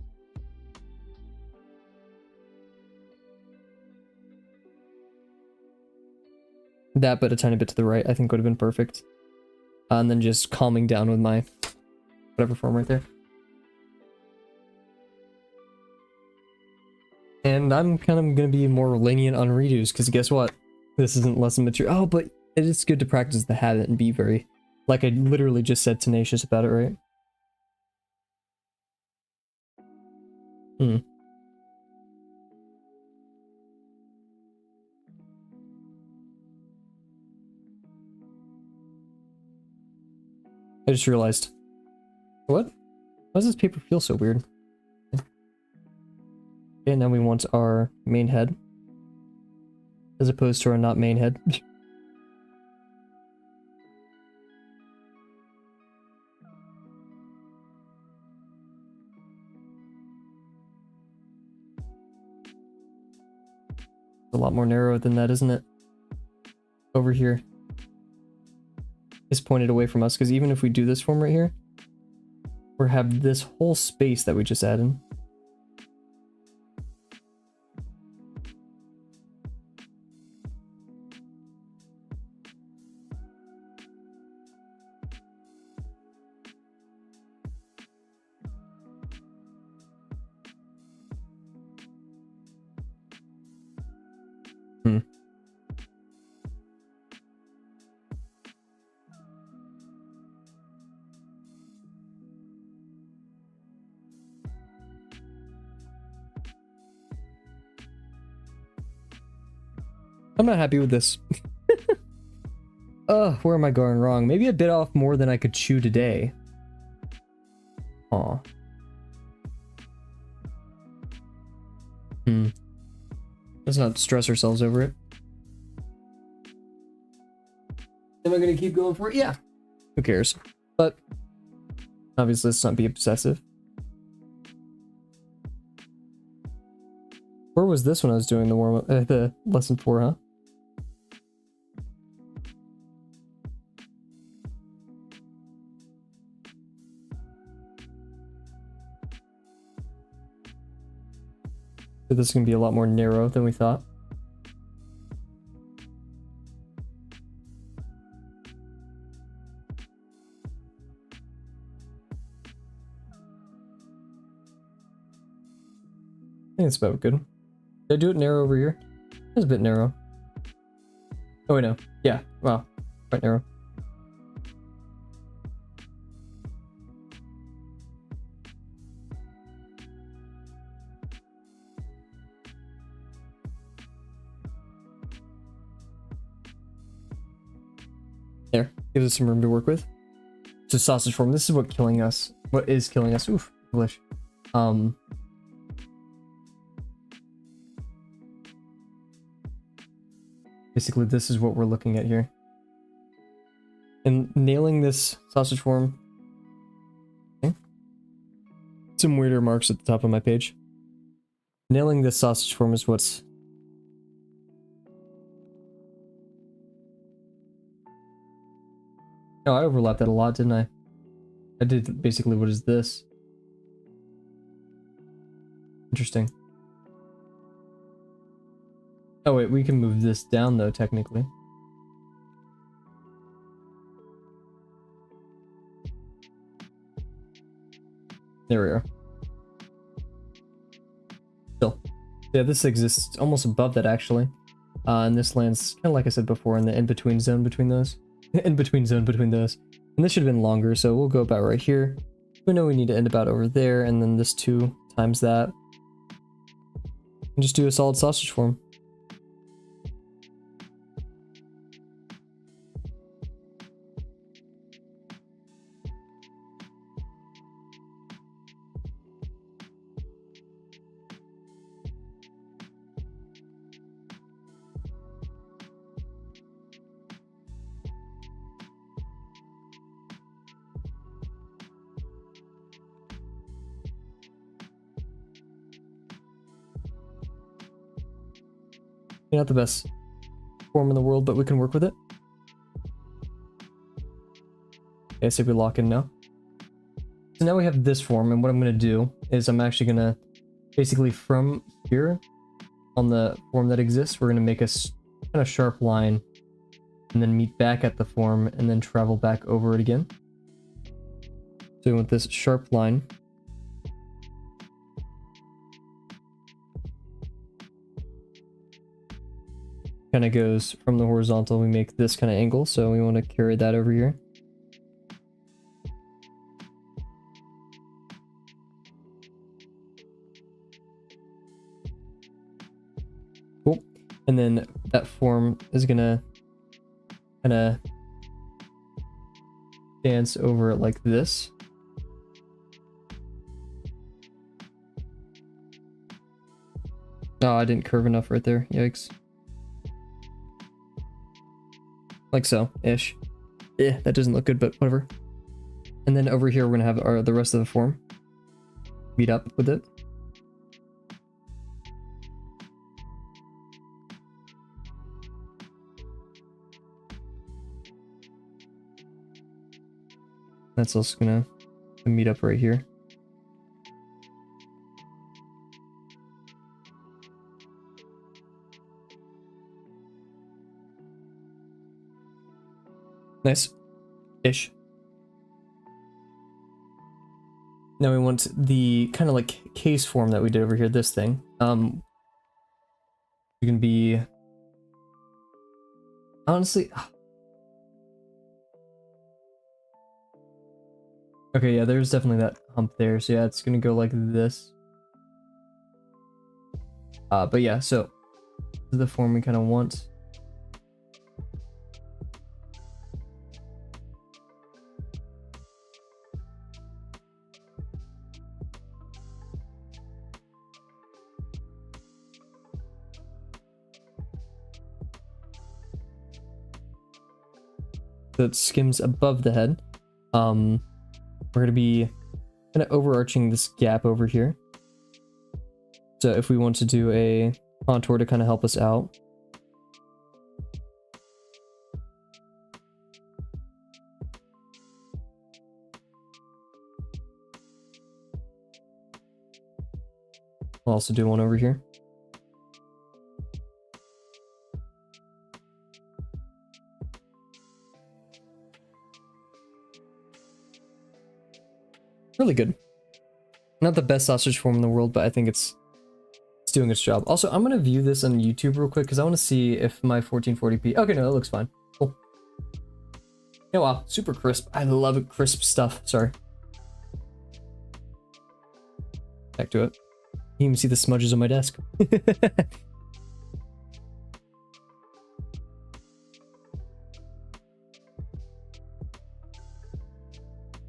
That, but a tiny bit to the right, I think would have been perfect. And then just calming down with my whatever form right there. And I'm kind of going to be more lenient on redos, because guess what? This isn't lesson material. Oh, but it is good to practice the habit and be very, like I literally just said, tenacious about it, right? I just realized. What? Why does this paper feel so weird? Okay, now we want our main head. As opposed to our not main head. A lot more narrow than that, isn't it? Over here is pointed away from us, because even if we do this form right here, we have this whole space that we just added. I'm not happy with this. Where am I going wrong? Maybe I bit off more than I could chew today. Aw. Let's not stress ourselves over it. Am I gonna keep going for it? Yeah. Who cares? But obviously let's not be obsessive. Where was this when I was doing the warm-up, the lesson 4, huh? So this is gonna be a lot more narrow than we thought. I think it's about good. Did I do it narrow over here? It's a bit narrow. Oh wait, no. Yeah, wow. Quite narrow. There. Gives us some room to work with. So sausage form. This is what killing us. What is killing us? Oof. English. Basically, this is what we're looking at here. And nailing this sausage form. Okay. Some weirder marks at the top of my page. Nailing this sausage form is what's... Oh, I overlapped that a lot, didn't I? I did basically what is this. Interesting. Oh wait, we can move this down though, technically. There we are. Still. Yeah, this exists almost above that actually. And this lands, kind of like I said before, in the in-between zone between those. In-between zone between those. And this should have been longer, so we'll go about right here. We know we need to end about over there, and then this 2 times that. And just do a solid sausage form. Not the best form in the world, but we can work with it. Okay, so we lock in now. So now we have this form, and what I'm going to do is I'm actually going to basically from here on the form that exists, we're going to make a kind of sharp line and then meet back at the form and then travel back over it again. So we want this sharp line. Kind of goes from the horizontal, we make this kind of angle, so we want to carry that over here. Cool. And then that form is gonna kind of dance over it like this. Oh, I didn't curve enough right there. Yikes. Like so, ish. Yeah, that doesn't look good, but whatever. And then over here, we're gonna have the rest of the form meet up with it. That's also gonna meet up right here. Nice-ish. Now we want the kind of like case form that we did over here, this thing. You can be... Honestly... Okay, yeah, there's definitely that hump there. So yeah, it's gonna go like this. But yeah, so this is the form we kind of want. So it skims above the head. We're going to be kind of overarching this gap over here. So if we want to do a contour to kind of help us out. I'll also do one over here. Really good. Not the best sausage form in the world, but I think it's doing its job. Also, I'm gonna view this on YouTube real quick because I want to see if my 1440p. Okay, no, that looks fine. Cool. Oh wow, super crisp. I love it, crisp stuff. Sorry. Back to it. You can even see the smudges on my desk.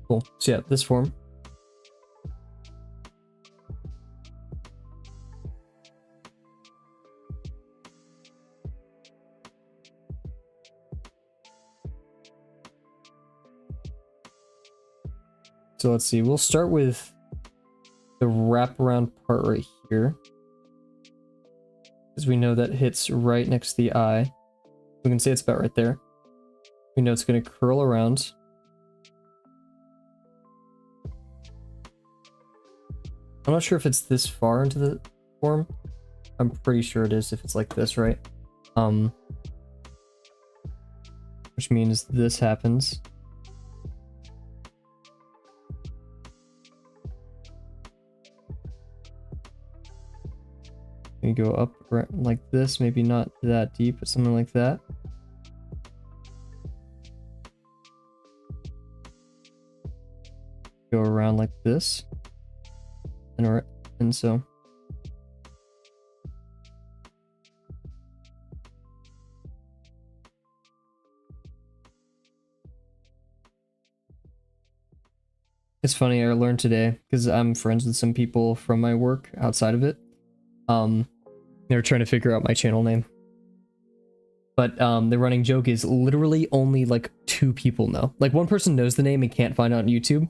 Cool. So yeah, this form. So let's see, we'll start with the wraparound part right here. Because we know that hits right next to the eye. We can say it's about right there. We know it's going to curl around. I'm not sure if it's this far into the form. I'm pretty sure it is if it's like this, right? Which means this happens. You go up like this, maybe not that deep, but something like that. Go around like this, and so. It's funny, I learned today, because I'm friends with some people from my work outside of it. They were trying to figure out my channel name. But the running joke is literally only like 2 people know. Like one person knows the name and can't find it on YouTube,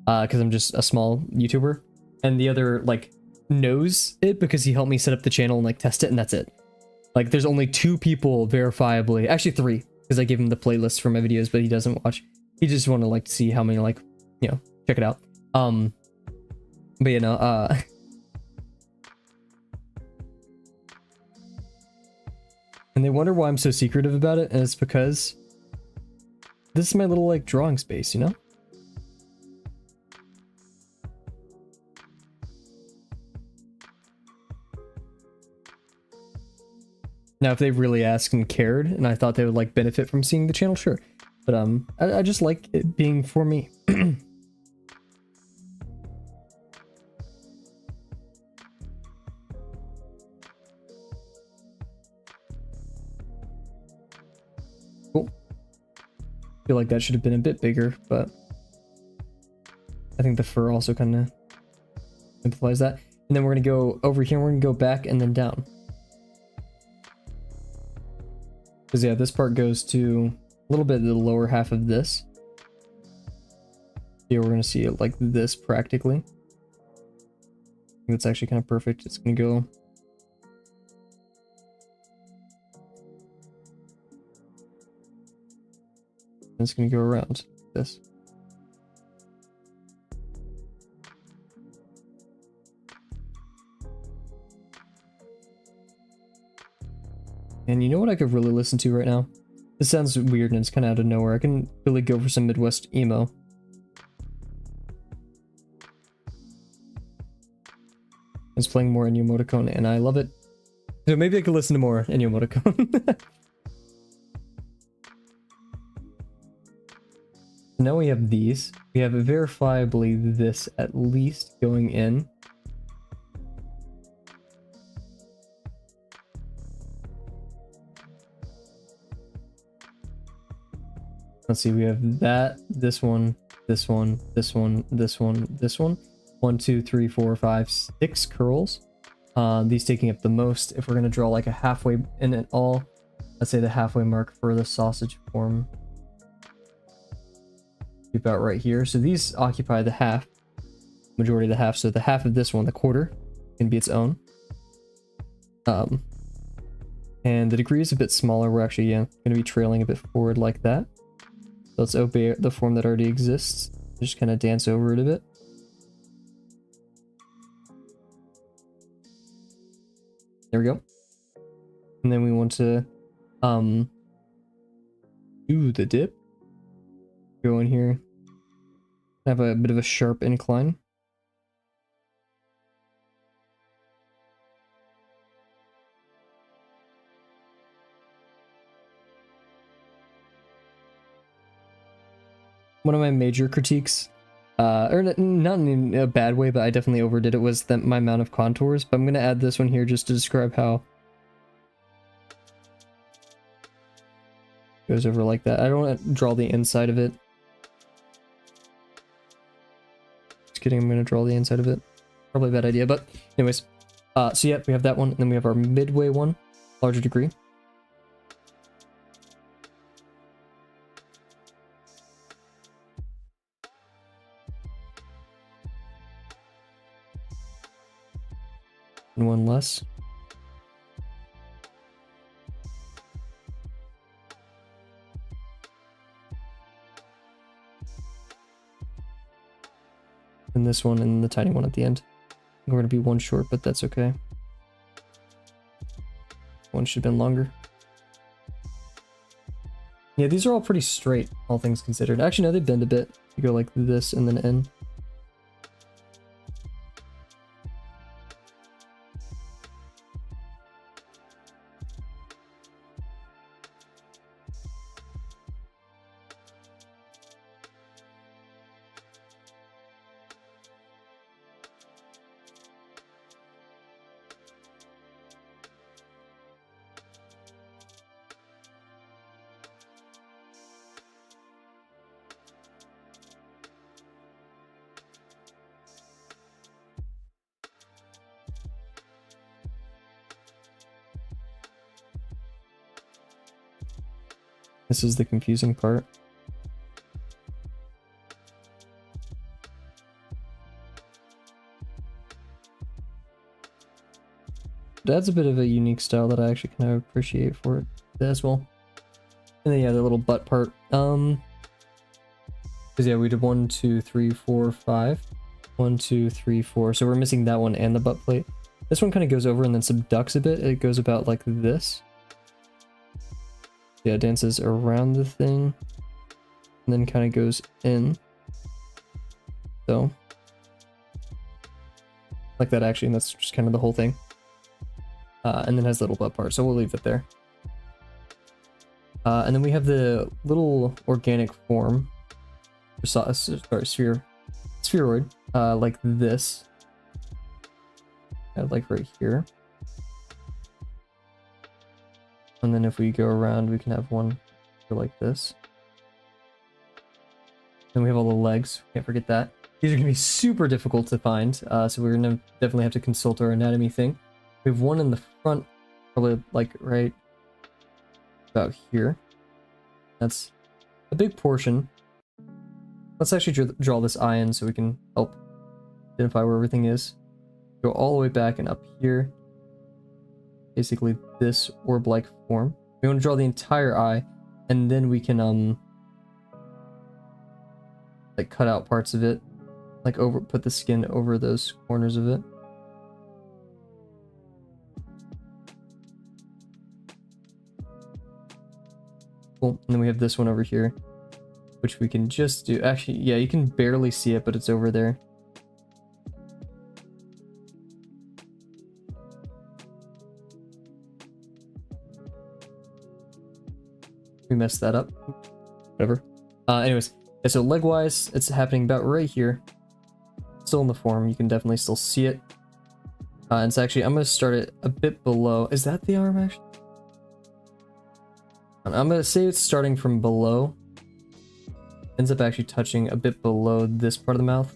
because I'm just a small YouTuber. And the other like knows it because he helped me set up the channel and like test it, and that's it. Like there's only 2 people verifiably, actually 3, because I gave him the playlist for my videos, but he doesn't watch. He just want to like see how many, like, you know, check it out. But you know, And they wonder why I'm so secretive about it, and it's because this is my little like drawing space, you know? Now, if they really asked and cared, and I thought they would like benefit from seeing the channel, sure. But I just like it being for me. Cool. Feel like that should have been a bit bigger, but I think the fur also kind of simplifies that. And then we're gonna go over here. We're gonna go back and then down. Because yeah, this part goes to a little bit of the lower half of this. Here we're going to see it like this practically. I think it's actually kind of perfect. It's going to go... It's going to go around this. And you know what I could really listen to right now? This sounds weird and it's kind of out of nowhere. I can really go for some Midwest emo. It's playing more Ennio Morricone and I love it. So maybe I could listen to more Ennio Morricone. Now we have these. We have verifiably this at least going in. Let's see, we have that, this one, this one, this one, this one, this one. 1, 2, 3, 4, 5, 6 curls. These taking up the most. If we're going to draw like a halfway in it all, let's say the halfway mark for the sausage form. About right here. So these occupy the half, majority of the half. So the half of this one, the quarter, can be its own. And the degree is a bit smaller. We're actually going to be trailing a bit forward like that. So let's obey the form that already exists. Just kind of dance over it a bit. There we go. And then we want to do the dip. Go in here. Have a bit of a sharp incline. One of my major critiques, or not in a bad way, but I definitely overdid it, was that my amount of contours. But I'm going to add this one here just to describe how it goes over like that. I don't want to draw the inside of it. Just kidding, I'm going to draw the inside of it. Probably a bad idea, but anyways. So yeah, we have that one, and then we have our midway one, larger degree. And one less. And this one and the tiny one at the end. We're going to be one short, but that's okay. One should have been longer. Yeah, these are all pretty straight, all things considered. Actually, no, they bend a bit. You go like this and then in. This is the confusing part. It adds a bit of a unique style that I actually kind of appreciate for it as well. And then yeah, the little butt part. Because yeah, we did 1, 2, 3, 4, 5. 1, 2, 3, 4. So we're missing that one and the butt plate. This one kind of goes over and then subducts a bit. It goes about like this. Yeah, it dances around the thing and then kind of goes in. So like that actually, and that's just kind of the whole thing. And then has the little butt part, so we'll leave it there. And then we have the little organic form, sorry, spheroid, like this, like right here. And then if we go around, we can have one like this. Then we have all the legs, can't forget that. These are gonna be super difficult to find, so we're gonna definitely have to consult our anatomy thing. We have one in the front, probably like right about here. That's a big portion. Let's actually draw this eye in so we can help identify where everything is. Go all the way back and up here. Basically this orb-like form. We want to draw the entire eye, and then we can like cut out parts of it, like put the skin over those corners of it. Cool. And then we have this one over here, which we can just do. Actually, yeah, you can barely see it, but it's over there. We messed that up. Whatever. Anyways, yeah, so leg-wise, it's happening about right here. Still in the form, you can definitely still see it. And it's actually, I'm going to start it a bit below. Is that the arm, actually? I'm going to say it's starting from below. Ends up actually touching a bit below this part of the mouth.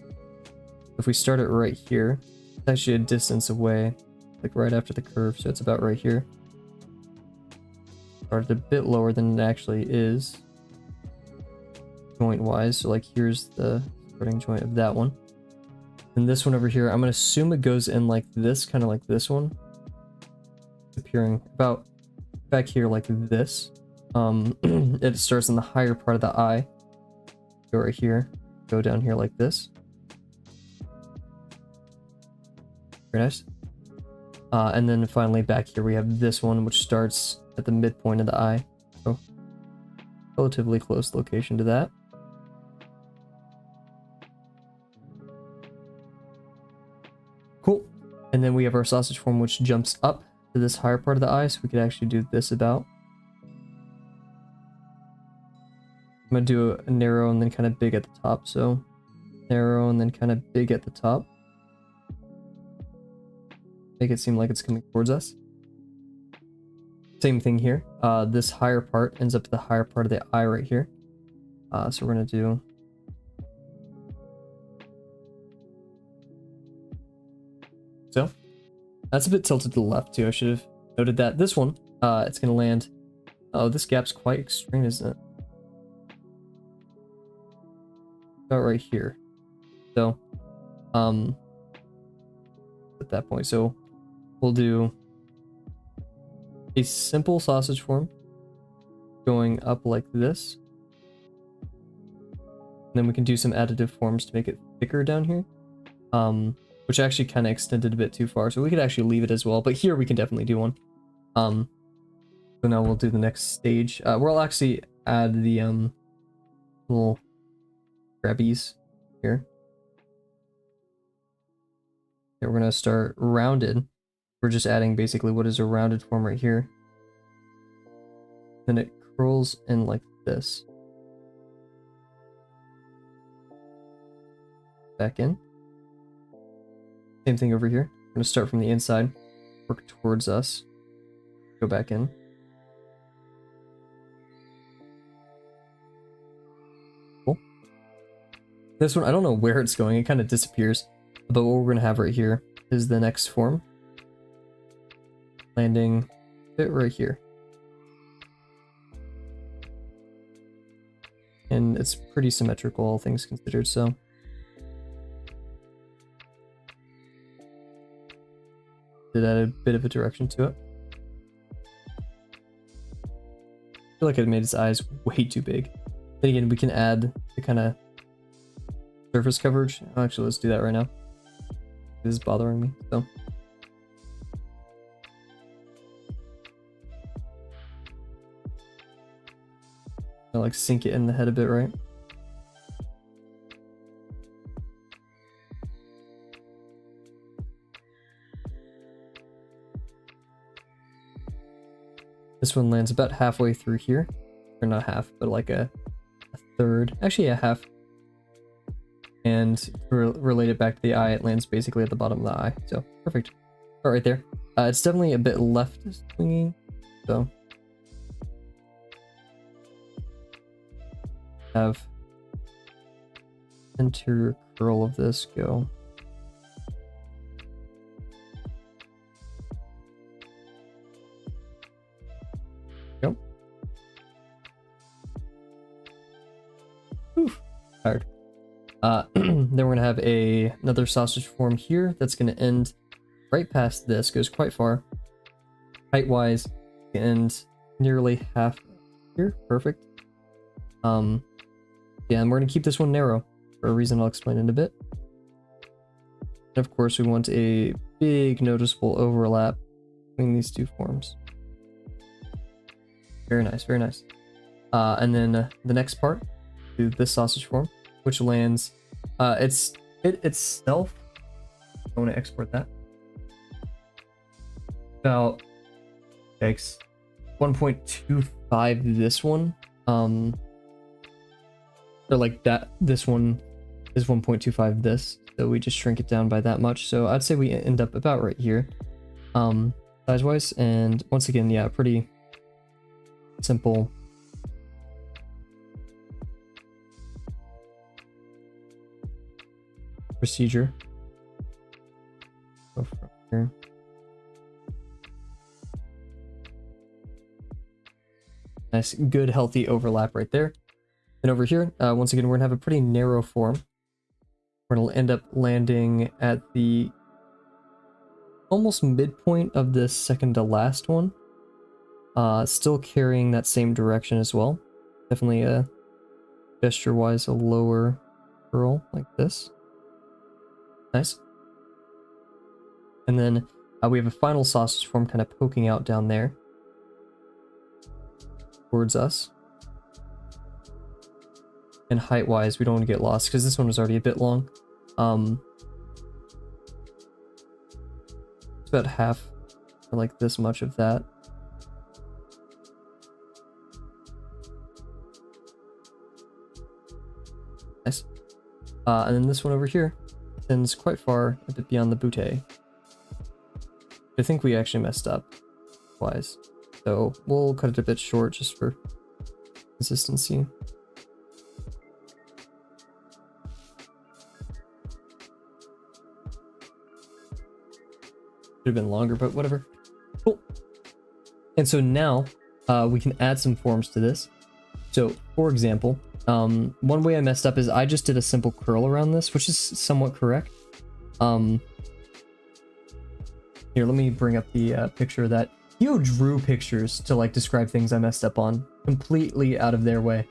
If we start it right here, it's actually a distance away, like right after the curve, so it's about right here. Started a bit lower than it actually is, joint-wise, so like here's the starting joint of that one. And this one over here, I'm going to assume it goes in like this, kind of like this one. Appearing about back here like this. It starts in the higher part of the eye. Go right here, go down here like this. Very nice. And then finally back here we have this one, which starts at the midpoint of the eye. So relatively close location to that. Cool. And then we have our sausage form, which jumps up to this higher part of the eye, so we could actually do this about. I'm going to do a narrow and then kind of big at the top. So narrow and then kind of big at the top. Make it seem like it's coming towards us. Same thing here. This higher part ends up to the higher part of the eye right here. So we're going to do... So that's a bit tilted to the left too. I should have noted that. This one, it's going to land... Oh, this gap's quite extreme, isn't it? About right here. So, at that point, so we'll do a simple sausage form going up like this. And then we can do some additive forms to make it thicker down here. Which actually kind of extended a bit too far, so we could actually leave it as well. But here we can definitely do one. So now we'll do the next stage. We'll actually add the little grabbies here. Okay, we're gonna start rounded. We're just adding basically what is a rounded form right here. Then it curls in like this. Back in. Same thing over here. We're gonna start from the inside, work towards us, go back in. Cool. This one, I don't know where it's going, it kind of disappears. But what we're gonna have right here is the next form. Landing a bit right here. And it's pretty symmetrical, all things considered, so. Did add a bit of a direction to it. I feel like it made his eyes way too big. Then again, we can add the kind of surface coverage. Actually, let's do that right now. This is bothering me, so. I like sink it in the head a bit, right? This one lands about halfway through here. Or not half, but like a third. Actually, a half. And to relate it back to the eye, it lands basically at the bottom of the eye. So, perfect. All right there. It's definitely a bit left swinging. So, have interior curl of this go. Yep. Whew, tired. Then we're gonna have another sausage form here that's gonna end right past this, goes quite far. Height-wise, and nearly half here. Perfect. Yeah, and we're gonna keep this one narrow for a reason I'll explain in a bit. And of course, we want a big noticeable overlap between these two forms. Very nice, very nice. And then the next part, do this sausage form, which lands, itself, I want to export that. About, yikes, 1.25 this one. So like that, this one is 1.25 this, so we just shrink it down by that much. So I'd say we end up about right here, size-wise. And once again, yeah, pretty simple. Procedure. Go from here. Nice, good, healthy overlap right there. And over here, once again, we're gonna have a pretty narrow form. We're gonna end up landing at the almost midpoint of the second to last one. Still carrying that same direction as well. Definitely a gesture-wise a lower curl like this. Nice. And then we have a final sausage form kind of poking out down there towards us. And height-wise, we don't want to get lost because this one was already a bit long. It's about half, or like this much of that. Nice. And then this one over here extends quite far, a bit beyond the bootay. I think we actually messed up wise. So we'll cut it a bit short just for consistency. Should have been longer, but whatever. Cool. And so now we can add some forms to this. So for example, one way I messed up is I just did a simple curl around this, which is somewhat correct. Here, let me bring up the picture of that. You drew pictures to like describe things I messed up on, completely out of their way.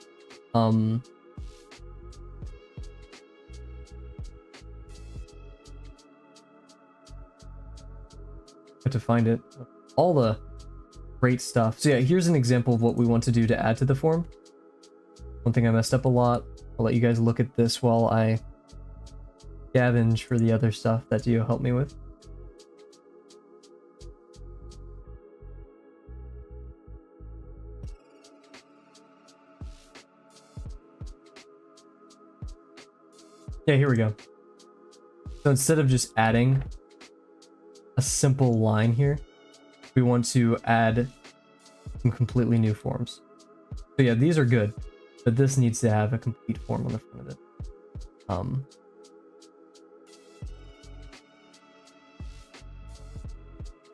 To find it, all the great stuff. So yeah, here's an example of what we want to do to add to the form. One thing I messed up a lot. I'll let you guys look at this while I scavenge for the other stuff that you help me with. Yeah, here we go. So instead of just adding a simple line here, we want to add some completely new forms. So yeah, these are good, but this needs to have a complete form on the front of it.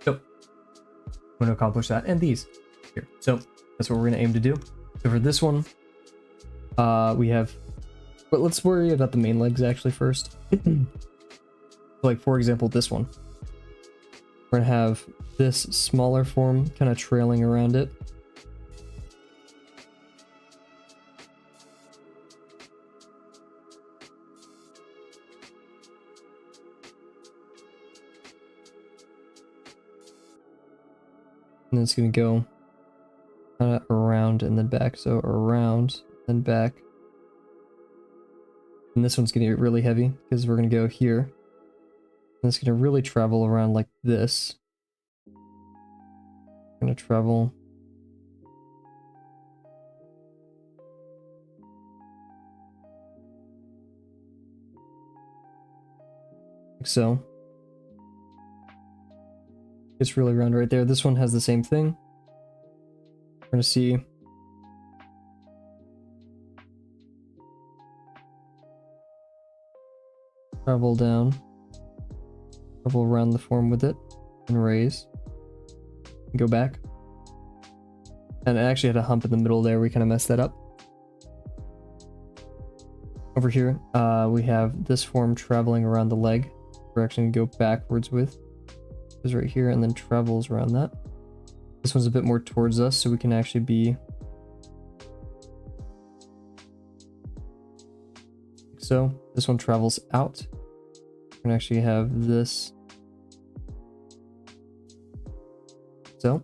So I'm going to accomplish that, and these here. So that's what we're going to aim to do. So for this one, we have, but let's worry about the main legs actually first. Like for example, this one. We're gonna have this smaller form kind of trailing around it. And then it's gonna go around and then back. So around and back. And this one's gonna get really heavy because we're gonna go here. And it's gonna really travel around like this. Gonna travel. Like so. It's really round right there. This one has the same thing. We're gonna see. Travel down. Travel around the form with it. And raise. And go back. And it actually had a hump in the middle there. We kind of messed that up. Over here, we have this form traveling around the leg. We're actually gonna go backwards with. Is right here and then travels around that. This one's a bit more towards us, so we can actually be like so. This one travels out. We can actually have this so,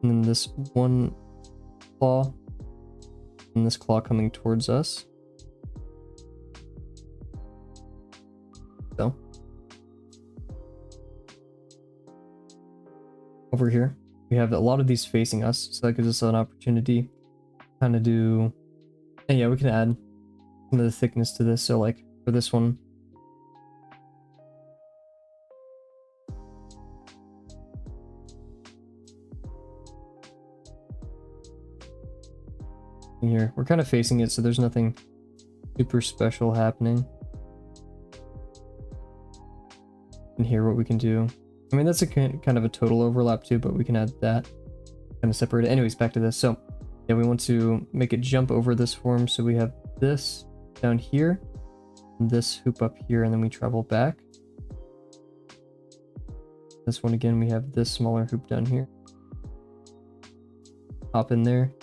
and then this one claw, and this claw coming towards us. So. Over here, we have a lot of these facing us, so that gives us an opportunity to kind of do, and yeah, we can add some of the thickness to this. So like for this one, in here, we're kind of facing it, so there's nothing super special happening. And here, what we can do, I mean, that's a kind of a total overlap too, but we can add that, kind of separate it. Anyways, back to this. So yeah, we want to make it jump over this form. So we have this down here, and this hoop up here, and then we travel back. This one again, we have this smaller hoop down here. Hop in there.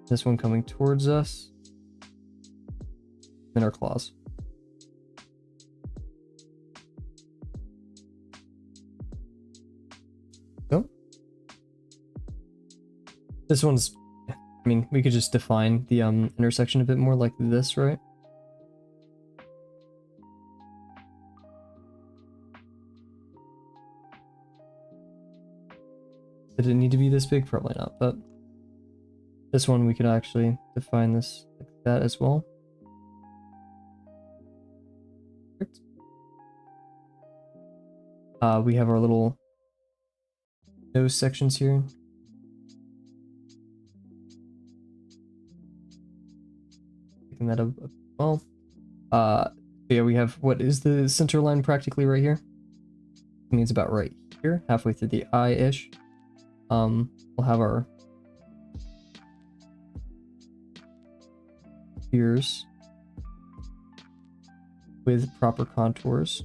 This one coming towards us. And our claws. So. This one's, I mean, we could just define the intersection a bit more like this, right? Did it need to be this big? Probably not, but this one we could actually define this like that as well. Perfect. We have our little nose sections here. Picking that up well. Yeah, we have, what is the center line practically right here? It means about right here, halfway through the eye-ish. We'll have our ears with proper contours.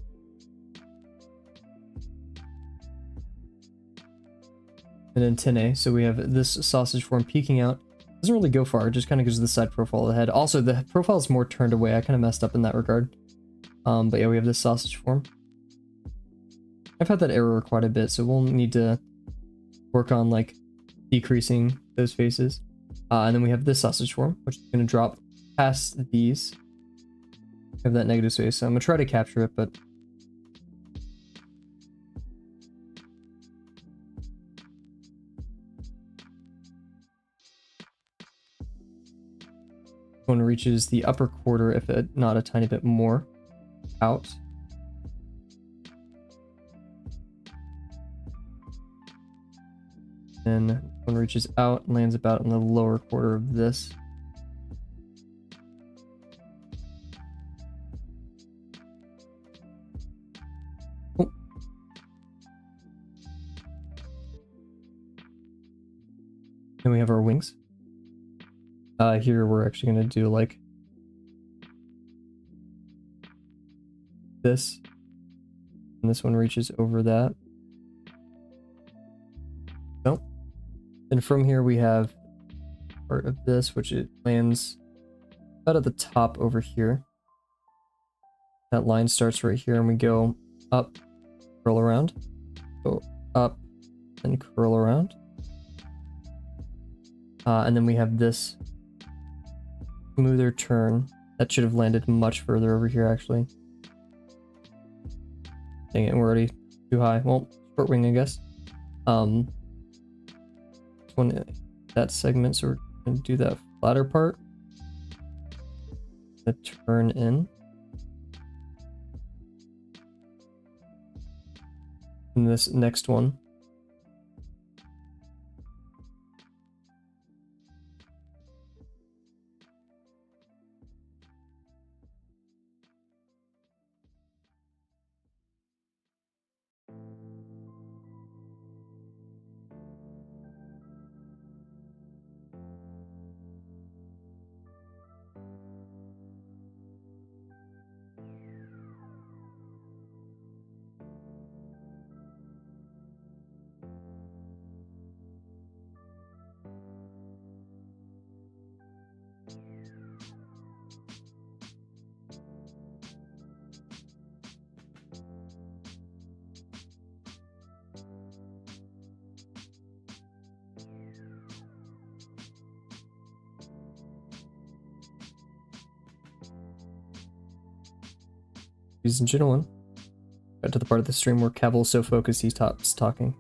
And antennae, so we have this sausage form peeking out. Doesn't really go far, it just kind of gives the side profile of the head. Also, the profile is more turned away. I kind of messed up in that regard. But yeah, we have this sausage form. I've had that error quite a bit, so we'll need to work on like decreasing those faces. And then we have this sausage form, which is going to drop past these. We have that negative space, so I'm going to try to capture it, but one reaches the upper quarter, if it not a tiny bit more out. Then one reaches out and lands about in the lower quarter of this. Oh. Then we have our wings. Here we're actually going to do like this, and this one reaches over that. Nope. And from here we have part of this, which it lands about at the top over here. That line starts right here, and we go up, curl around, go up, and curl around. And then we have this smoother turn. That should have landed much further over here, actually. Dang it, we're already too high. Well, short wing, I guess. One that segment, so we're gonna do that flatter part. The turn in. And this next one. Ladies and gentlemen, got to the part of the stream where Kavel's so focused he stops talking.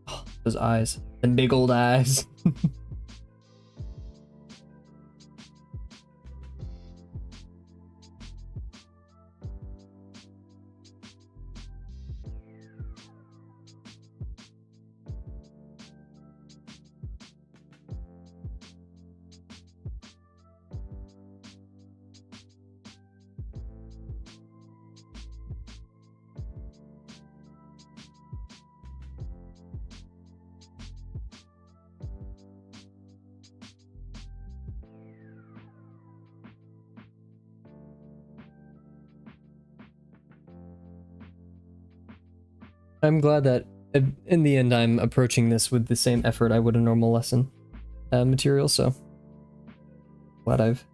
Oh, those eyes. The big old eyes. I'm glad that in the end I'm approaching this with the same effort I would a normal lesson material, so glad I've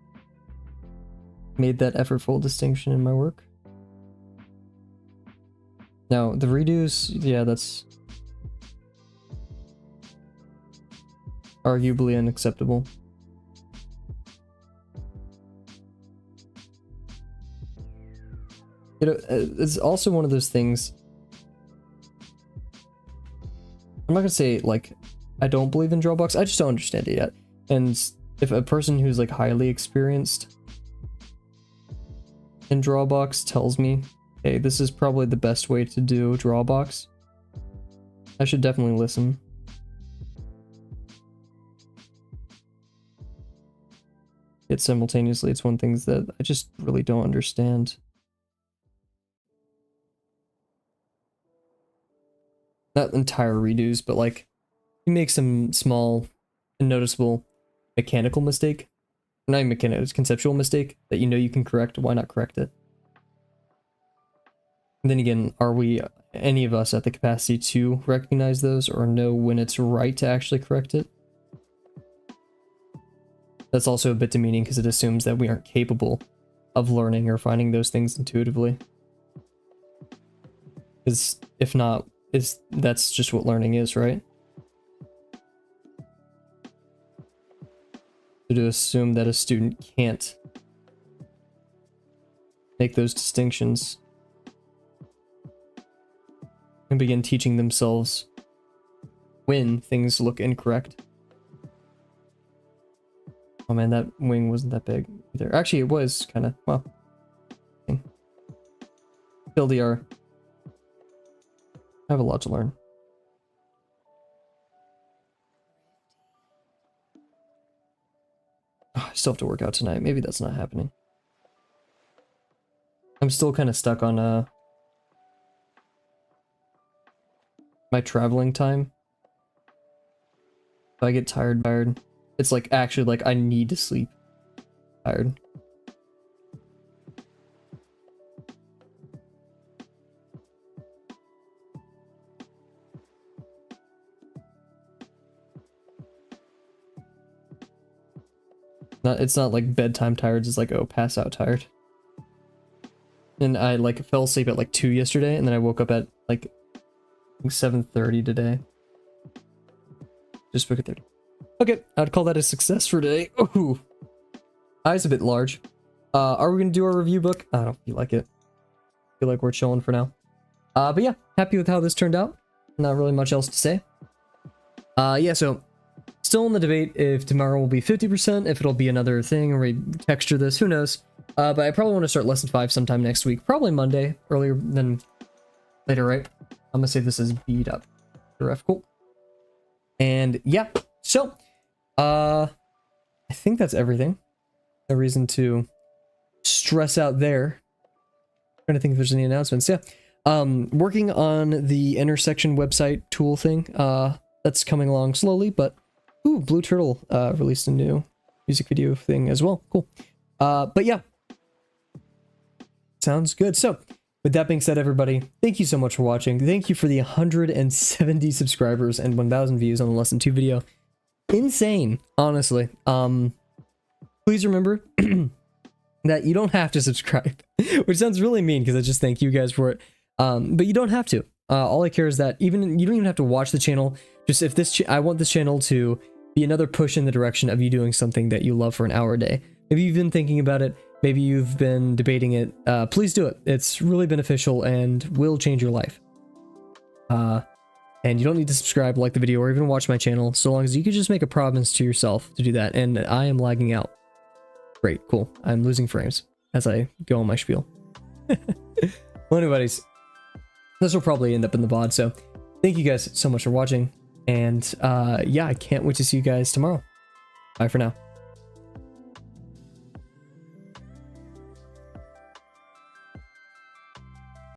made that effortful distinction in my work. Now, the redos, yeah, that's arguably unacceptable. You know, it's also one of those things. I'm not gonna say, like, I don't believe in Drawbox, I just don't understand it yet. And if a person who's, like, highly experienced in Drawbox tells me, hey, this is probably the best way to do Drawbox, I should definitely listen. Yet simultaneously, it's one thing that I just really don't understand. Not entire redos, but like, you make some small and noticeable mechanical mistake. Not even mechanical, it's conceptual mistake that you know you can correct, why not correct it? And then again, are we, any of us, at the capacity to recognize those or know when it's right to actually correct it? That's also a bit demeaning because it assumes that we aren't capable of learning or finding those things intuitively. Because if not, that's just what learning is, right? So to assume that a student can't make those distinctions and begin teaching themselves when things look incorrect. Oh man, that wing wasn't that big either. Actually, it was kind of, well. LDR. I have a lot to learn. Oh, I still have to work out tonight. Maybe that's not happening. I'm still kind of stuck on my traveling time. If I get tired, it's like actually like I need to sleep. Tired. It's not like bedtime tired, it's like, oh, pass out tired. And I like fell asleep at like 2 yesterday, and then I woke up at like 7:30 today. Just book it 30. Okay, I'd call that a success for today. Ooh, eyes a bit large. Are we gonna do our review book? I don't feel like it. I feel like we're chilling for now. But yeah, happy with how this turned out. Not really much else to say. Yeah, so still in the debate if tomorrow will be 50%, if it'll be another thing, or we texture this, who knows. But I probably want to start lesson 5 sometime next week, probably Monday, earlier than later, right? I'm gonna say this is beat up. Ref, cool. And yeah, so I think that's everything. No reason to stress out there. Trying to think if there's any announcements. Yeah. Working on the intersection website tool thing. That's coming along slowly, but ooh, Blue Turtle released a new music video thing as well. Cool. But yeah. Sounds good. So with that being said, everybody, thank you so much for watching. Thank you for the 170 subscribers and 1,000 views on the Lesson 2 video. Insane, honestly. Please remember that you don't have to subscribe, which sounds really mean because I just thank you guys for it. But you don't have to. All I care is that you don't even have to watch the channel. Just if this, I want this channel to be another push in the direction of you doing something that you love for an hour a day. Maybe you've been thinking about it. Maybe you've been debating it. Please do it. It's really beneficial and will change your life. And you don't need to subscribe, like the video, or even watch my channel, so long as you can just make a promise to yourself to do that. And I am lagging out. Great, cool. I'm losing frames as I go on my spiel. Well, anyways, this will probably end up in the VOD, so thank you guys so much for watching. And yeah, I can't wait to see you guys tomorrow. Bye for now.